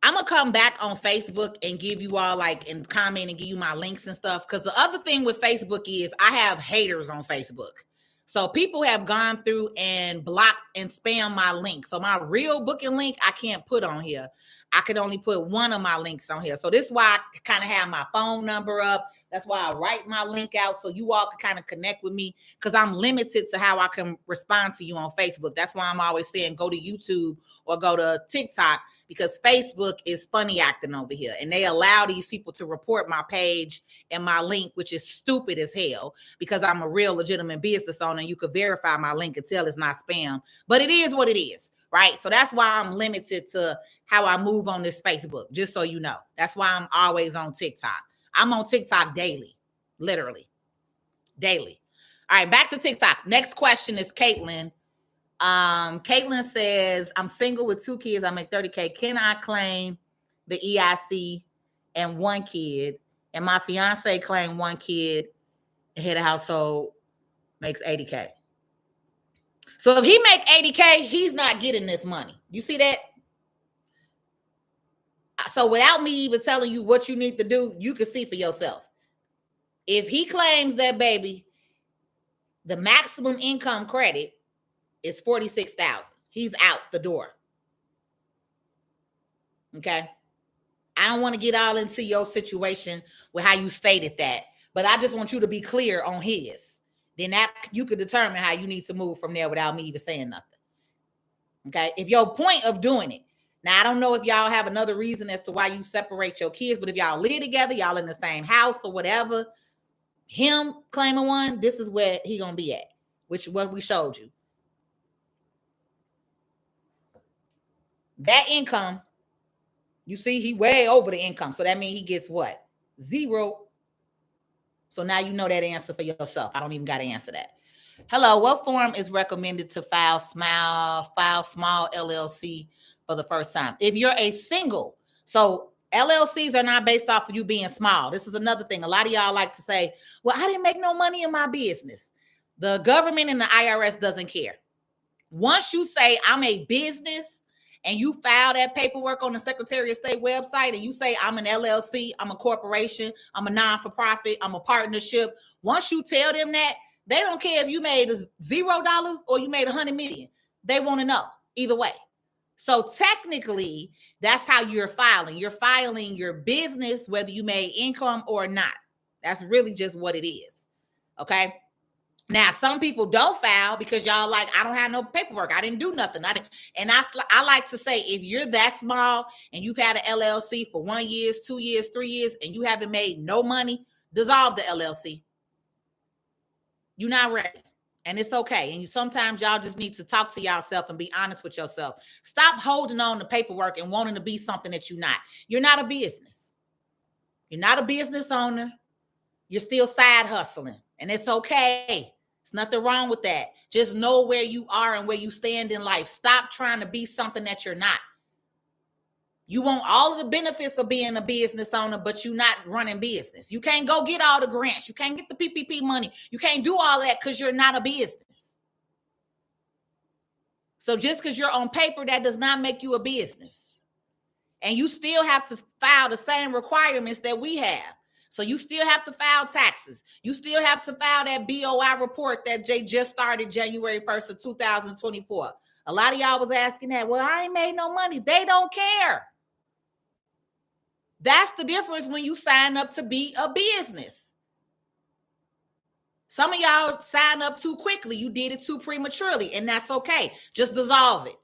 A: I'm going to come back on Facebook and give you all and comment and give you my links and stuff. Because the other thing with Facebook is I have haters on Facebook. So people have gone through and blocked and spam my link. So my real booking link, I can't put on here. I could only put one of my links on here. So this is why I kind of have my phone number up. That's why I write my link out so you all can kind of connect with me, because I'm limited to how I can respond to you on Facebook. That's why I'm always saying go to YouTube or go to TikTok, because Facebook is funny acting over here. And they allow these people to report my page and my link, which is stupid as hell, because I'm a real legitimate business owner and you could verify my link and tell it's not spam. But it is what it is, right? So that's why I'm limited to how I move on this Facebook, just so you know. That's why I'm always on TikTok. I'm on TikTok daily, literally daily. All right, back to TikTok. Next question is Caitlin. Caitlin says, I'm single with 2 kids. I make $30K. Can I claim the EIC and 1 kid? And my fiance claimed 1 kid, head of household, makes $80K. So if he make $80K, he's not getting this money. You see that? So without me even telling you what you need to do, you can see for yourself. If he claims that baby, the maximum income credit is $46,000. He's out the door. Okay. I don't want to get all into your situation with how you stated that, but I just want you to be clear on his. Then that you could determine how you need to move from there without me even saying nothing. Okay. If your point of doing it. Now, I don't know if y'all have another reason as to why you separate your kids, but if y'all live together, y'all in the same house or whatever, him claiming 1, this is where he gonna be at, which is what we showed you. That income, you see, he way over the income. So that means he gets what? 0. So now you know that answer for yourself. I don't even got to answer that. Hello, what form is recommended to file small LLC for the first time? If you're a single, so LLCs are not based off of you being small. This is another thing. A lot of y'all like to say, well, I didn't make no money in my business. The government and the IRS doesn't care. Once you say I'm a business and you file that paperwork on the Secretary of State website and you say I'm an LLC, I'm a corporation, I'm a non-for-profit, I'm a partnership. Once you tell them that, they don't care if you made $0 or you made 100 million. They want to know either way. So technically, that's how you're filing. You're filing your business, whether you made income or not. That's really just what it is. Okay. Now, some people don't file because y'all like, I don't have no paperwork. I didn't do nothing. I like to say, if you're that small and you've had an LLC for 1 year, 2 years, 3 years, and you haven't made no money, dissolve the LLC. You're not ready. And it's okay. And sometimes y'all just need to talk to yourself and be honest with yourself. Stop holding on to paperwork and wanting to be something that you're not. You're not a business. You're not a business owner. You're still side hustling. And it's okay. There's nothing wrong with that. Just know where you are and where you stand in life. Stop trying to be something that you're not. You want all of the benefits of being a business owner, but you're not running business. You can't go get all the grants. You can't get the PPP money. You can't do all that because you're not a business. So just because you're on paper, that does not make you a business. And you still have to file the same requirements that we have. So you still have to file taxes. You still have to file that BOI report that just started January 1st of 2024. A lot of y'all was asking that. Well, I ain't made no money. They don't care. That's the difference when you sign up to be a business. Some of y'all signed up too quickly. You did it too prematurely, and that's okay. Just dissolve it.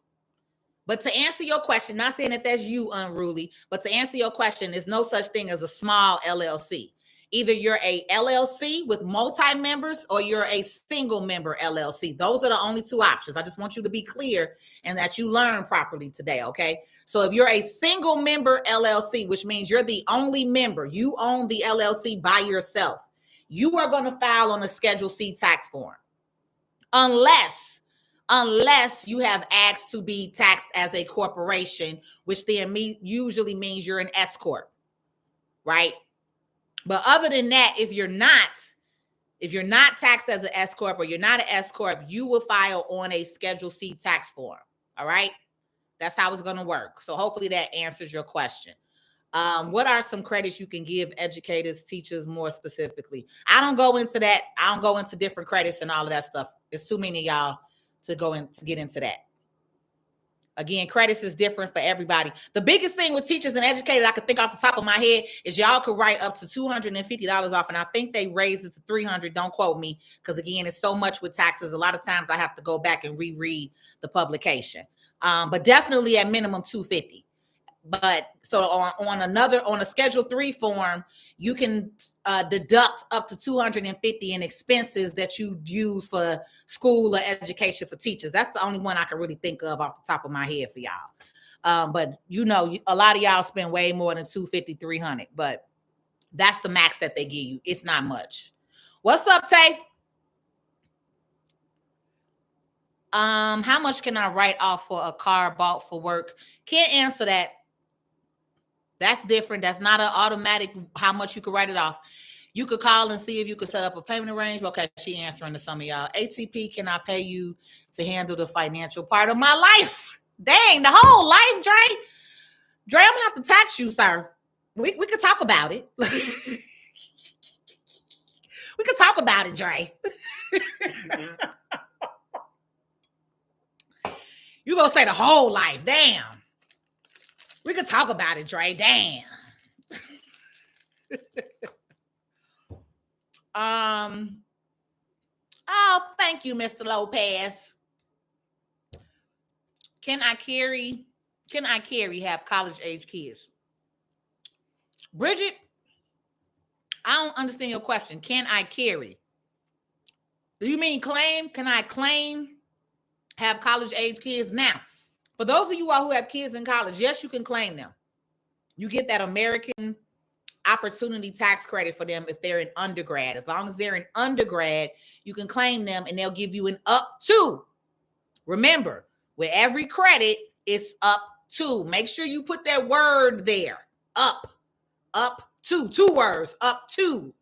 A: But to answer your question, not saying that that's you, Unruly, but to answer your question, there's no such thing as a small LLC. Either you're a LLC with multi-members or you're a single member LLC. Those are the only two options. I just want you to be clear and that you learn properly today, okay? So if you're a single member LLC, which means you're the only member, you own the LLC by yourself, you are going to file on a Schedule C tax form. Unless you have asked to be taxed as a corporation, which then usually means you're an S corp, right? But other than that, if you're not taxed as an S corp or you're not an S corp, you will file on a Schedule C tax form. All right, that's how it's going to work. So hopefully that answers your question. What are some credits you can give educators, teachers more specifically? I don't go into that. I don't go into different credits and all of that stuff. There's too many of y'all to get into that. Again, credits is different for everybody. The biggest thing with teachers and educators I could think off the top of my head is y'all could write up to $250 off, and I think they raised it to $300. Don't quote me, because again, it's so much with taxes. A lot of times I have to go back and reread the publication. But definitely at minimum $250. But so on a Schedule 3 form, you can deduct up to $250 in expenses that you use for school or education for teachers. That's the only one I can really think of off the top of my head for y'all. But you know, a lot of y'all spend way more than $250, $300. But that's the max that they give you. It's not much. What's up, Tay? How much can I write off for a car bought for work? Can't answer that. That's different. That's not an automatic how much you could write it off. You could call and see if you could set up a payment arrangement. Okay, she answering to some of y'all. ATP, can I pay you to handle the financial part of my life? Dang, the whole life, Dre. Dre, I'm gonna have to tax you, sir. We could talk about it. We could talk about it, Dre. You gonna say the whole life? Damn. We could talk about it, Dre. Damn. Oh, thank you, Mr. Lopez. Can I carry have college age kids? Bridget, I don't understand your question. Can I carry? Do you mean claim? Can I claim have college age kids? Now, for those of you all who have kids in college, yes, you can claim them. You get that American opportunity tax credit for them if they're an undergrad. As long as they're an undergrad, you can claim them and they'll give you an up to. Remember, with every credit, it's up to. Make sure you put that word there. Up to, 2 words, up to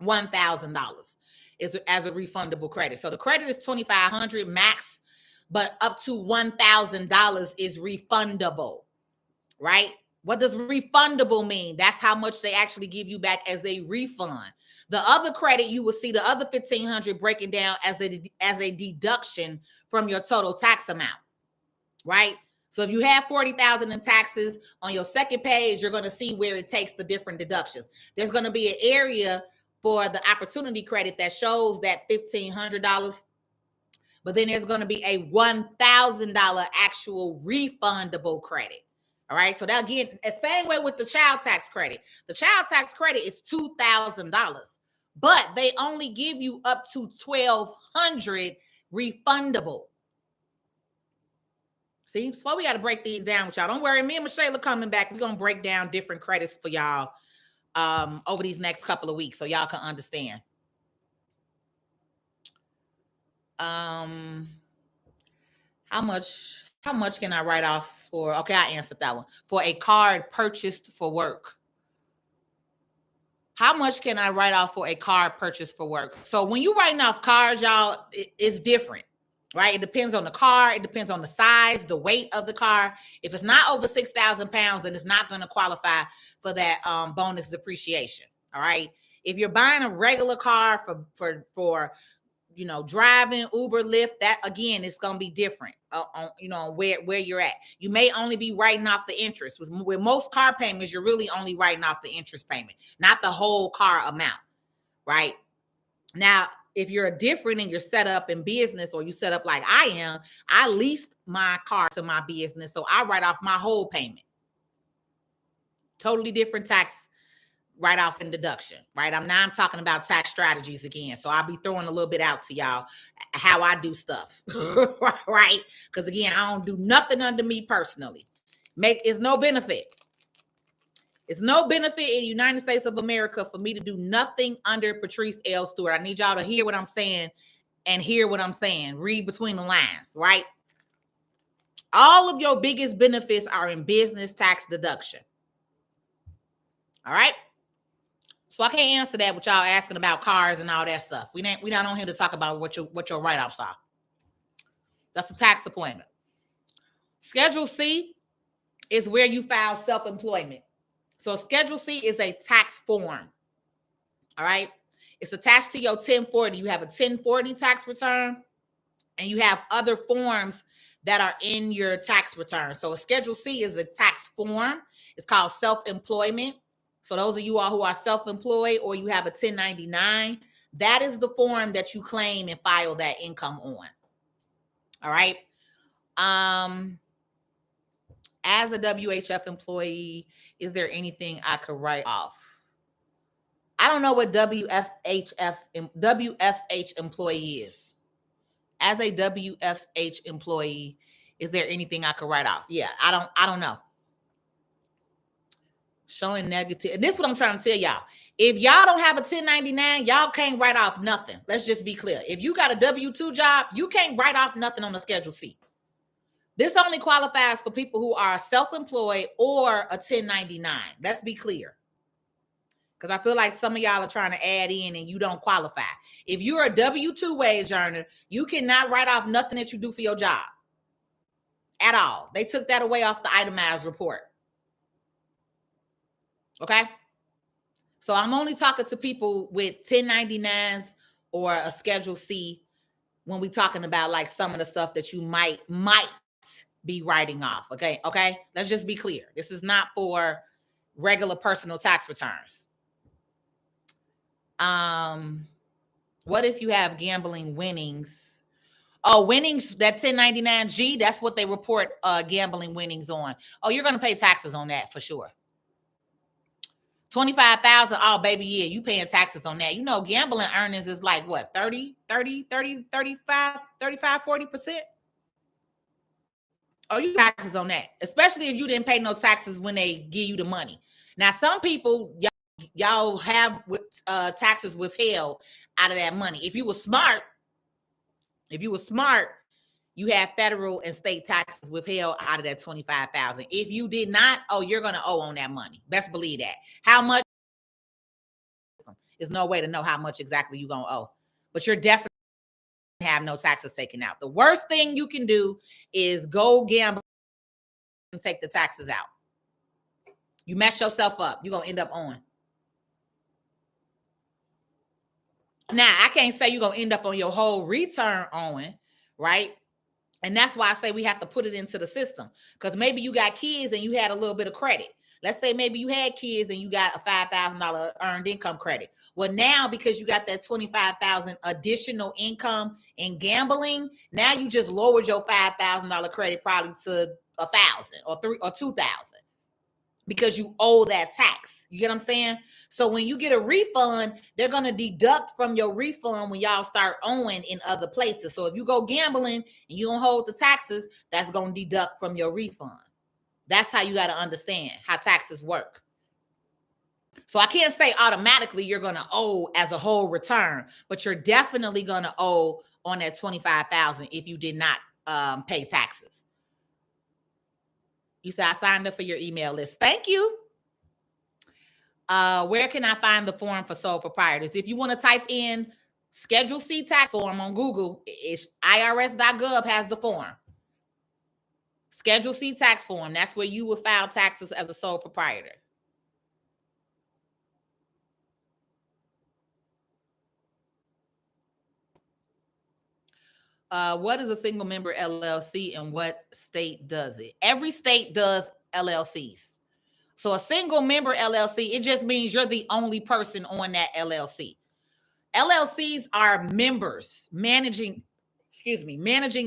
A: $1,000 is as a refundable credit. So the credit is $2,500 max, but up to $1,000 is refundable, right? What does refundable mean? That's how much they actually give you back as a refund. The other credit, you will see the other $1,500 breaking down as a deduction from your total tax amount, right? So if you have $40,000 in taxes, on your second page, you're going to see where it takes the different deductions. There's going to be an area for the opportunity credit that shows that $1,500, but then there's going to be a $1,000 actual refundable credit. All right. So that, again, the same way with the child tax credit. The child tax credit is $2,000, but they only give you up to $1,200 refundable. See, so we got to break these down with y'all. Don't worry, me and Michelle are coming back. We're gonna break down different credits for y'all over these next couple of weeks so y'all can understand. How much can I write off for? Okay, I answered that one. For a card purchased for work. How much can I write off for a card purchased for work? So when you're writing off cards, y'all, it's different, right? It depends on the car. It depends on the size, the weight of the car. If it's not over 6,000 pounds, then it's not going to qualify for that bonus depreciation. All right. If you're buying a regular car for driving, Uber, Lyft, that again, it's going to be different on where you're at. You may only be writing off the interest. With most car payments, you're really only writing off the interest payment, not the whole car amount, right? Now, if you're different and you're set up in business, or you set up like I am, I leased my car to my business, so I write off my whole payment. Totally different tax write-off and deduction, right? I'm talking about tax strategies again. So I'll be throwing a little bit out to y'all how I do stuff, right? Because again, I don't do nothing under me personally. It's no benefit. It's no benefit in the United States of America for me to do nothing under Patrice L. Stewart. I need y'all to hear what I'm saying and hear what I'm saying. Read between the lines, right? All of your biggest benefits are in business tax deduction. All right? So I can't answer that with y'all asking about cars and all that stuff. We're not on here to talk about what your write-offs are. That's a tax appointment. Schedule C is where you file self-employment. So Schedule C is a tax form. All right. It's attached to your 1040. You have a 1040 tax return, and you have other forms that are in your tax return. So a Schedule C is a tax form. It's called self-employment. So those of you all who are self-employed or you have a 1099, that is the form that you claim and file that income on. All right. As a WHF employee, is there anything I could write off? I don't know what WFH employee is. As a WFH employee, is there anything I could write off? Yeah, I don't know. Showing negative. And this is what I'm trying to tell y'all. If y'all don't have a 1099, y'all can't write off nothing. Let's just be clear. If you got a W-2 job, you can't write off nothing on the Schedule C. This only qualifies for people who are self-employed or a 1099. Let's be clear. Because I feel like some of y'all are trying to add in and you don't qualify. If you're a W-2 wage earner, you cannot write off nothing that you do for your job at all. They took that away off the itemized report. Okay? So I'm only talking to people with 1099s or a Schedule C when we're talking about like some of the stuff that you might be writing off. Okay? Let's just be clear. This is not for regular personal tax returns. What if you have gambling winnings? Oh, winnings, that 1099-G, that's what they report gambling winnings on. Oh, you're going to pay taxes on that for sure. $25,000. Oh, baby, yeah, you paying taxes on that. You know, gambling earnings is like what, 30, 35, 40%? Oh, you pay taxes on that, especially if you didn't pay no taxes when they give you the money. Now, some people, y'all have taxes withheld out of that money. If you were smart, you have federal and state taxes withheld out of that $25,000. If you did not, you're gonna owe on that money. Best believe that. How much? There's no way to know how much exactly you're gonna owe, but you're definitely have no taxes taken out. The worst thing you can do is go gamble and take the taxes out. You mess yourself up, you're gonna end up owing. Now, I can't say you're gonna end up on your whole return owing, right? And that's why I say we have to put it into the system, because maybe you got kids and you had a little bit of credit. Let's say maybe you had kids and you got a $5,000 earned income credit. Well, now because you got that $25,000 additional income in gambling, now you just lowered your $5,000 credit probably to $1,000 or $2,000 because you owe that tax. You get what I'm saying? So when you get a refund, they're going to deduct from your refund when y'all start owing in other places. So if you go gambling and you don't hold the taxes, that's going to deduct from your refund. That's how you got to understand how taxes work. So I can't say automatically you're going to owe as a whole return, but you're definitely going to owe on that $25,000 if you did not pay taxes. You said I signed up for your email list. Thank you. Where can I find the form for sole proprietors? If you want to type in Schedule C tax form on Google, it's irs.gov has the form. Schedule C tax form. That's where you will file taxes as a sole proprietor. What is a single member LLC and what state does it? Every state does LLCs. So a single member LLC, it just means you're the only person on that LLC. LLCs are members, managing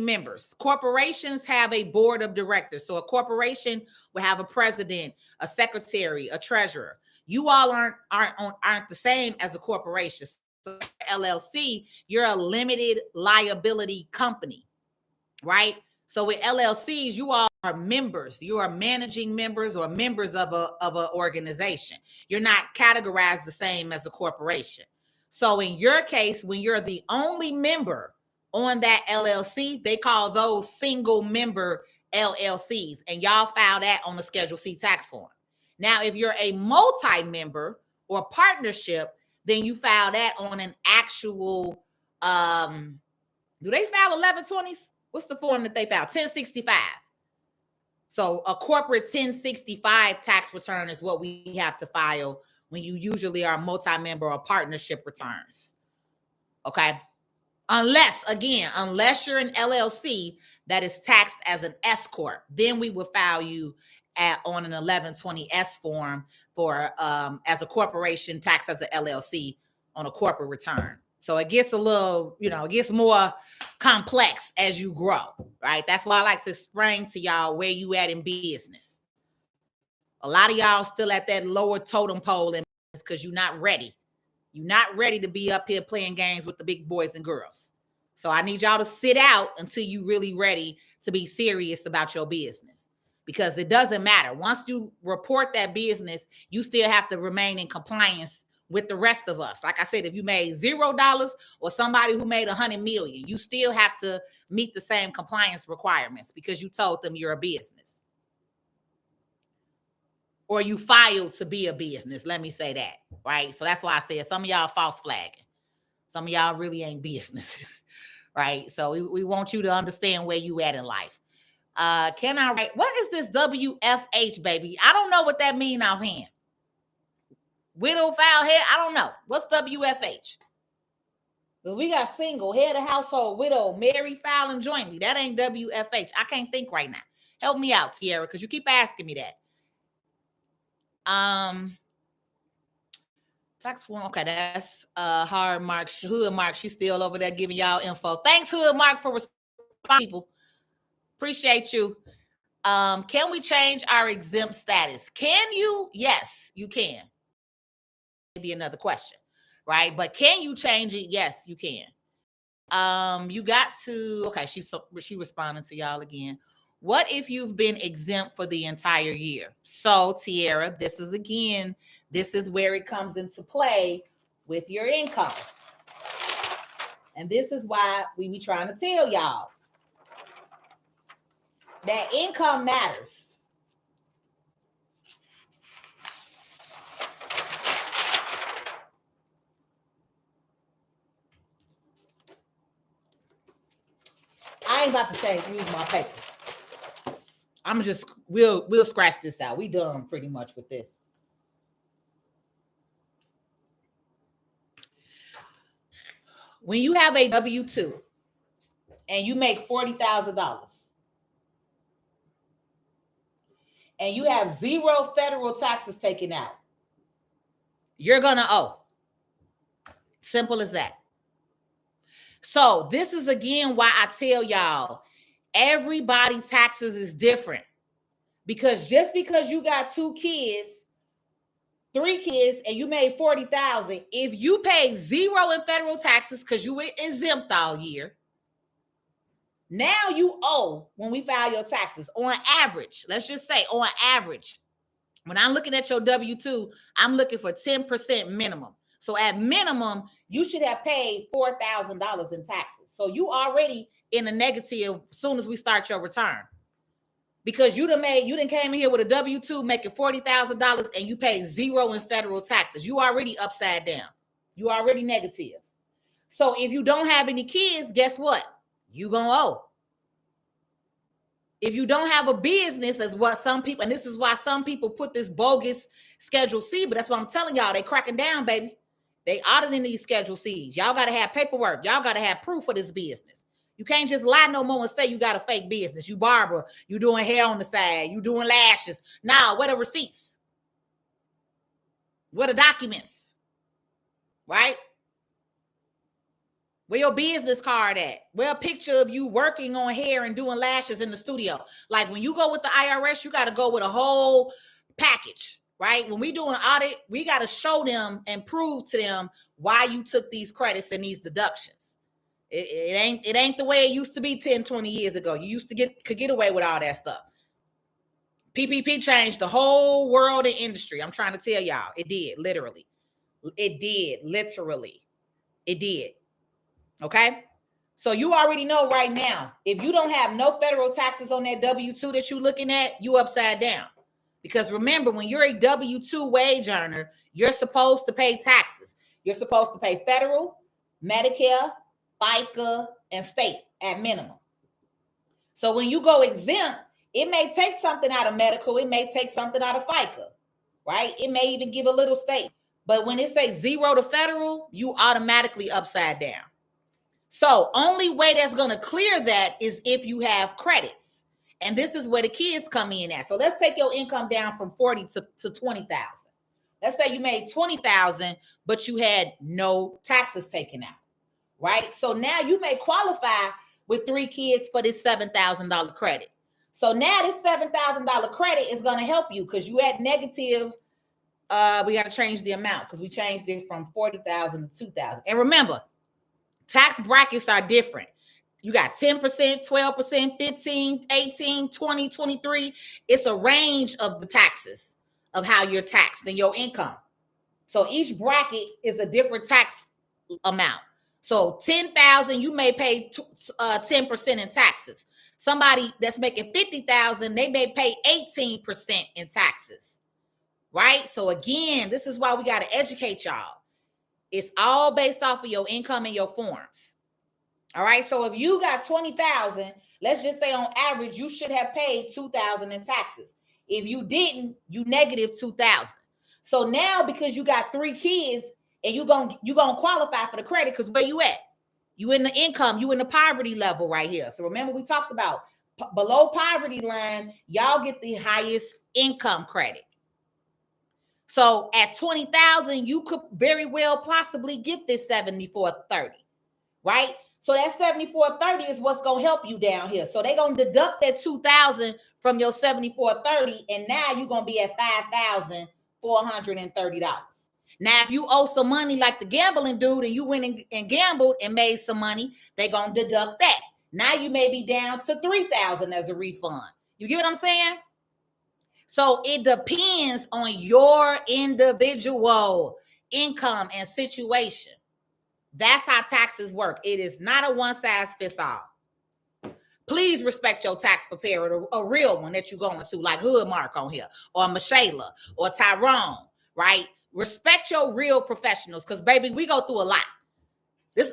A: members. Corporations have a board of directors. So a corporation will have a president, a secretary, a treasurer. You all aren't the same as a corporation. So LLC, you're a limited liability company, right? So with LLCs, you all are members. You are managing members or members of an organization. You're not categorized the same as a corporation. So in your case, when you're the only member on that LLC, they call those single member LLCs, and y'all file that on the Schedule C tax form. Now, if you're a multi-member or partnership, then you file that on an actual, do they file 1120s? What's the form that they file? 1065. So a corporate 1065 tax return is what we have to file when you usually are multi-member or partnership returns. Okay. Unless you're an LLC that is taxed as an S corp, then we will file you on an 1120S form for as a corporation taxed as an LLC on a corporate return. So it gets a little, it gets more complex as you grow, right? That's why I like to explain to y'all where you at in business. A lot of y'all still at that lower totem pole in business because you're not ready. You're not ready to be up here playing games with the big boys and girls. So I need y'all to sit out until you're really ready to be serious about your business, because it doesn't matter. Once you report that business, you still have to remain in compliance with the rest of us. Like I said, if you made $0 or somebody who made 100 million, you still have to meet the same compliance requirements because you told them you're a business. Or you filed to be a business. Let me say that, right? So that's why I said some of y'all false flagging. Some of y'all really ain't businesses, right? So we want you to understand where you at in life. Can I write? What is this WFH, baby? I don't know what that means offhand. Widow, file, head. I don't know. What's WFH? Well, we got single, head of household, widow, married, filing jointly. That ain't WFH. I can't think right now. Help me out, Tiara, because you keep asking me that. Tax form. Okay, that's hard Mark. Hood Mark. She's still over there giving y'all info. Thanks, Hood Mark, for responding, people. Appreciate you. Can we change our exempt status? Can you? Yes, you can. Maybe another question, right? But can you change it? Yes, you can. You got to. Okay, she responding to y'all again. What if you've been exempt for the entire year? So, Tiara, this is again This is where it comes into play with your income. And this is why we be trying to tell y'all that income matters. I ain't about to use my paper. I'm just, we'll scratch this out. We done pretty much with this. When you have a W-2 and you make $40,000 and you have 0 federal taxes taken out, you're gonna owe. Simple as that. So this is again why I tell y'all, everybody's taxes is different. Because just because you got 2 kids, 3 kids, and you made $40,000, if you pay 0 in federal taxes because you were exempt all year, now you owe when we file your taxes. On average, let's just say on average, when I'm looking at your W-2, I'm looking for 10% minimum. So at minimum, you should have paid $4,000 in taxes. So you already in a negative as soon as we start your return. Because you done came in here with a W-2 making $40,000 and you paid 0 in federal taxes. You already upside down. You already negative. So if you don't have any kids, guess what? You gonna owe. If you don't have a business, as what some people, and this is why some people put this bogus Schedule C, but that's what I'm telling y'all, they cracking down, baby. They auditing these Schedule Cs. Y'all got to have paperwork. Y'all got to have proof of this business. You can't just lie no more and say you got a fake business. You barber, you doing hair on the side, you doing lashes. Nah, where the receipts? Where the documents? Right? Where your business card at? Where a picture of you working on hair and doing lashes in the studio? Like when you go with the IRS, you got to go with a whole package, right? When we do an audit, we got to show them and prove to them why you took these credits and these deductions. It ain't the way it used to be 10, 20 years ago. You used to could get away with all that stuff. PPP changed the whole world and industry. I'm trying to tell y'all, it did, literally. It did, literally. It did. Okay? So you already know right now, if you don't have no federal taxes on that W-2 that you're looking at, you upside down. Because remember, when you're a W-2 wage earner, you're supposed to pay taxes. You're supposed to pay federal, Medicare, FICA, and state at minimum. So when you go exempt, it may take something out of medical, it may take something out of FICA, right? It may even give a little state. But when it says 0 to federal, you automatically upside down. So only way that's going to clear that is if you have credits. And this is where the kids come in at. So let's take your income down from 40 to 20,000. Let's say you made 20,000, but you had no taxes taken out, right? So now you may qualify with 3 kids for this $7,000 credit. So now this $7,000 credit is going to help you because you had negative. We got to change the amount because we changed it from 40,000 to 2,000. And remember, tax brackets are different. You got 10%, 12%, 15, 18, 20, 23. It's a range of the taxes of how you're taxed and your income. So each bracket is a different tax amount. So 10,000, you may pay 10% in taxes. Somebody that's making 50,000, they may pay 18% in taxes, right? So again, this is why we got to educate y'all. It's all based off of your income and your forms. All right. So if you got 20,000, let's just say on average, you should have paid 2,000 in taxes. If you didn't, you negative 2,000. So now because you got 3 kids and you're gonna qualify for the credit because where you at? You in the income, you in the poverty level right here. So remember we talked about below poverty line, y'all get the highest income credit. So at 20,000, you could very well possibly get this 7430, right? So that 7430 is what's going to help you down here. So they're going to deduct that 2,000 from your 7430, and now you're going to be at $5,430. Now, if you owe some money like the gambling dude and you went and gambled and made some money, they're going to deduct that. Now you may be down to $3,000 as a refund. You get what I'm saying? So it depends on your individual income and situation. That's how taxes work. It is not a one size fits all. Please respect your tax preparer, a real one that you're going to, like Hood Mark on here, or Michela, or Tyrone, right? Respect your real professionals, because, baby, we go through a lot. This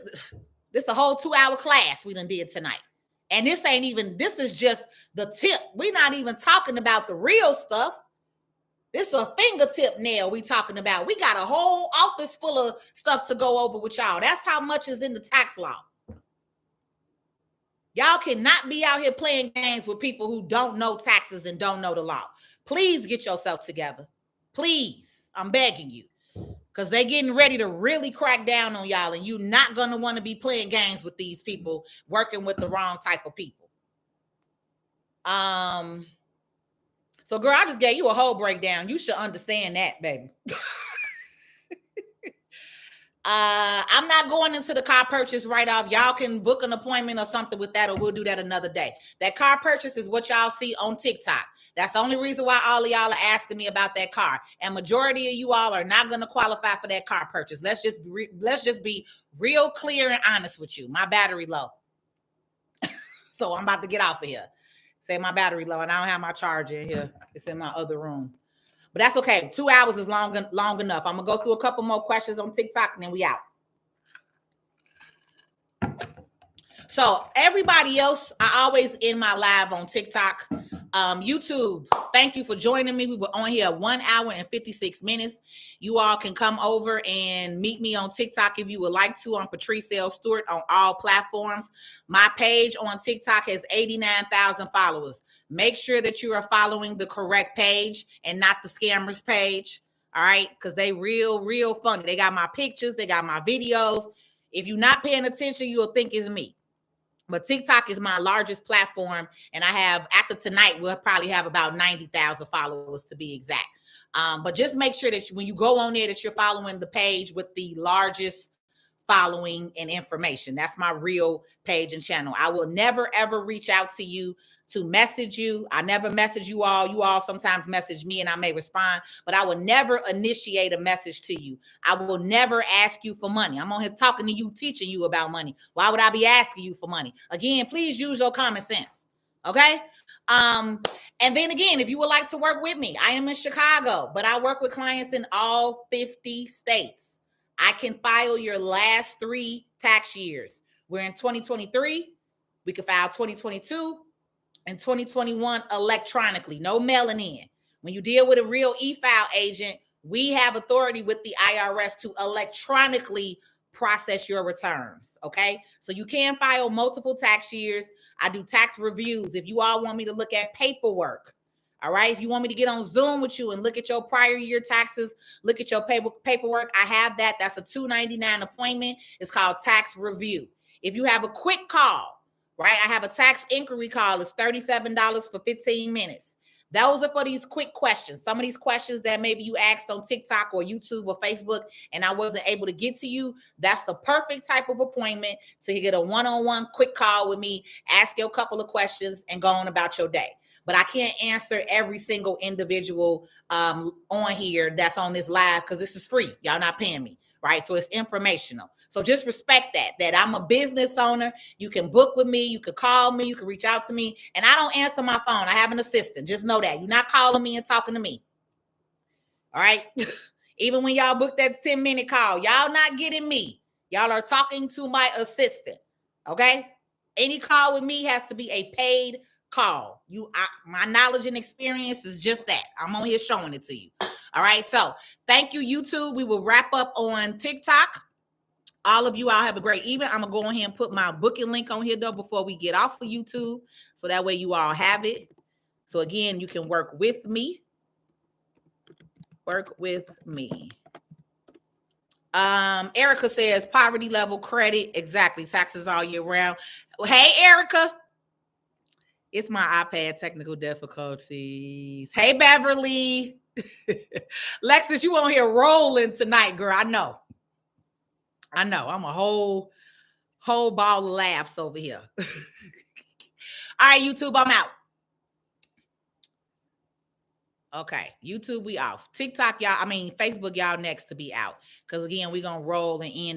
A: a whole 2-hour class we done did tonight. And this is just the tip. We're not even talking about the real stuff. This is a fingertip nail we talking about. We got a whole office full of stuff to go over with y'all. That's how much is in the tax law. Y'all cannot be out here playing games with people who don't know taxes and don't know the law. Please get yourself together. Please. I'm begging you. Because they're getting ready to really crack down on y'all, and you're not going to want to be playing games with these people, working with the wrong type of people. So, girl, I just gave you a whole breakdown. You should understand that, baby. I'm not going into the car purchase right off. Y'all can book an appointment or something with that, or we'll do that another day. That car purchase is what y'all see on TikTok. That's the only reason why all of y'all are asking me about that car. And majority of you all are not going to qualify for that car purchase. Let's just be real clear and honest with you. My battery low. So I'm about to get off of here. Say my battery low, and I don't have my charger in here. It's in my other room. But that's okay. 2 hours is long enough. I'm going to go through a couple more questions on TikTok, and then we out. So everybody else, I always end my live on TikTok. YouTube, thank you for joining me. We were on here 1 hour and 56 minutes. You all can come over and meet me on TikTok if you would like to. I'm Patrice L. Stewart on all platforms. My page on TikTok has 89,000 followers. Make sure that you are following the correct page and not the scammers page. All right, because they real funny. They got my pictures, they got my videos. If you're not paying attention, you'll think it's me. But TikTok is my largest platform, and I have, after tonight, we'll probably have about 90,000 followers to be exact. But just make sure that when you go on there that you're following the page with the largest following and information. That's my real page and channel. I will never, ever reach out to you to message you. I never message you all. You all sometimes message me and I may respond, but I will never initiate a message to you. I will never ask you for money. I'm on here talking to you, teaching you about money. Why would I be asking you for money? Again, please use your common sense. Okay? And then again, if you would like to work with me, I am in Chicago, but I work with clients in all 50 states. I can file your last 3 tax years. We're in 2023. We can file 2022 and 2021 electronically, no mailing in. When you deal with a real e-file agent, we have authority with the IRS to electronically process your returns, okay? So you can file multiple tax years. I do tax reviews. If you all want me to look at paperwork, all right? If you want me to get on Zoom with you and look at your prior year taxes, look at your paperwork, I have that. That's a $299 appointment. It's called tax review. If you have a quick call, right? I have a tax inquiry call. It's $37 for 15 minutes. Those are for these quick questions. Some of these questions that maybe you asked on TikTok or YouTube or Facebook and I wasn't able to get to you, that's the perfect type of appointment to get a one-on-one quick call with me, ask you a couple of questions, and go on about your day. But I can't answer every single individual on here that's on this live because this is free. Y'all not paying me, right? So it's informational. So just respect that I'm a business owner. You can book with me. You can call me. You can reach out to me. And I don't answer my phone. I have an assistant. Just know that. You're not calling me and talking to me. All right? Even when y'all book that 10-minute call, y'all not getting me. Y'all are talking to my assistant. Okay? Any call with me has to be a paid call. My knowledge and experience is just that. I'm on here showing it to you. All right? So thank you, YouTube. We will wrap up on TikTok. All of you, I'll have a great evening. I'm going to go ahead and put my booking link on here, though, before we get off of YouTube. So that way you all have it. So, again, you can work with me. Work with me. Erica says poverty level credit. Exactly. Taxes all year round. Hey, Erica. It's my iPad technical difficulties. Hey, Beverly. Lexus, you on here rolling tonight, girl. I know. I'm a whole ball of laughs over here. All right, YouTube, I'm out. Okay, YouTube, we off. TikTok, y'all. I mean, Facebook, y'all next to be out. Because again, we're gonna roll and end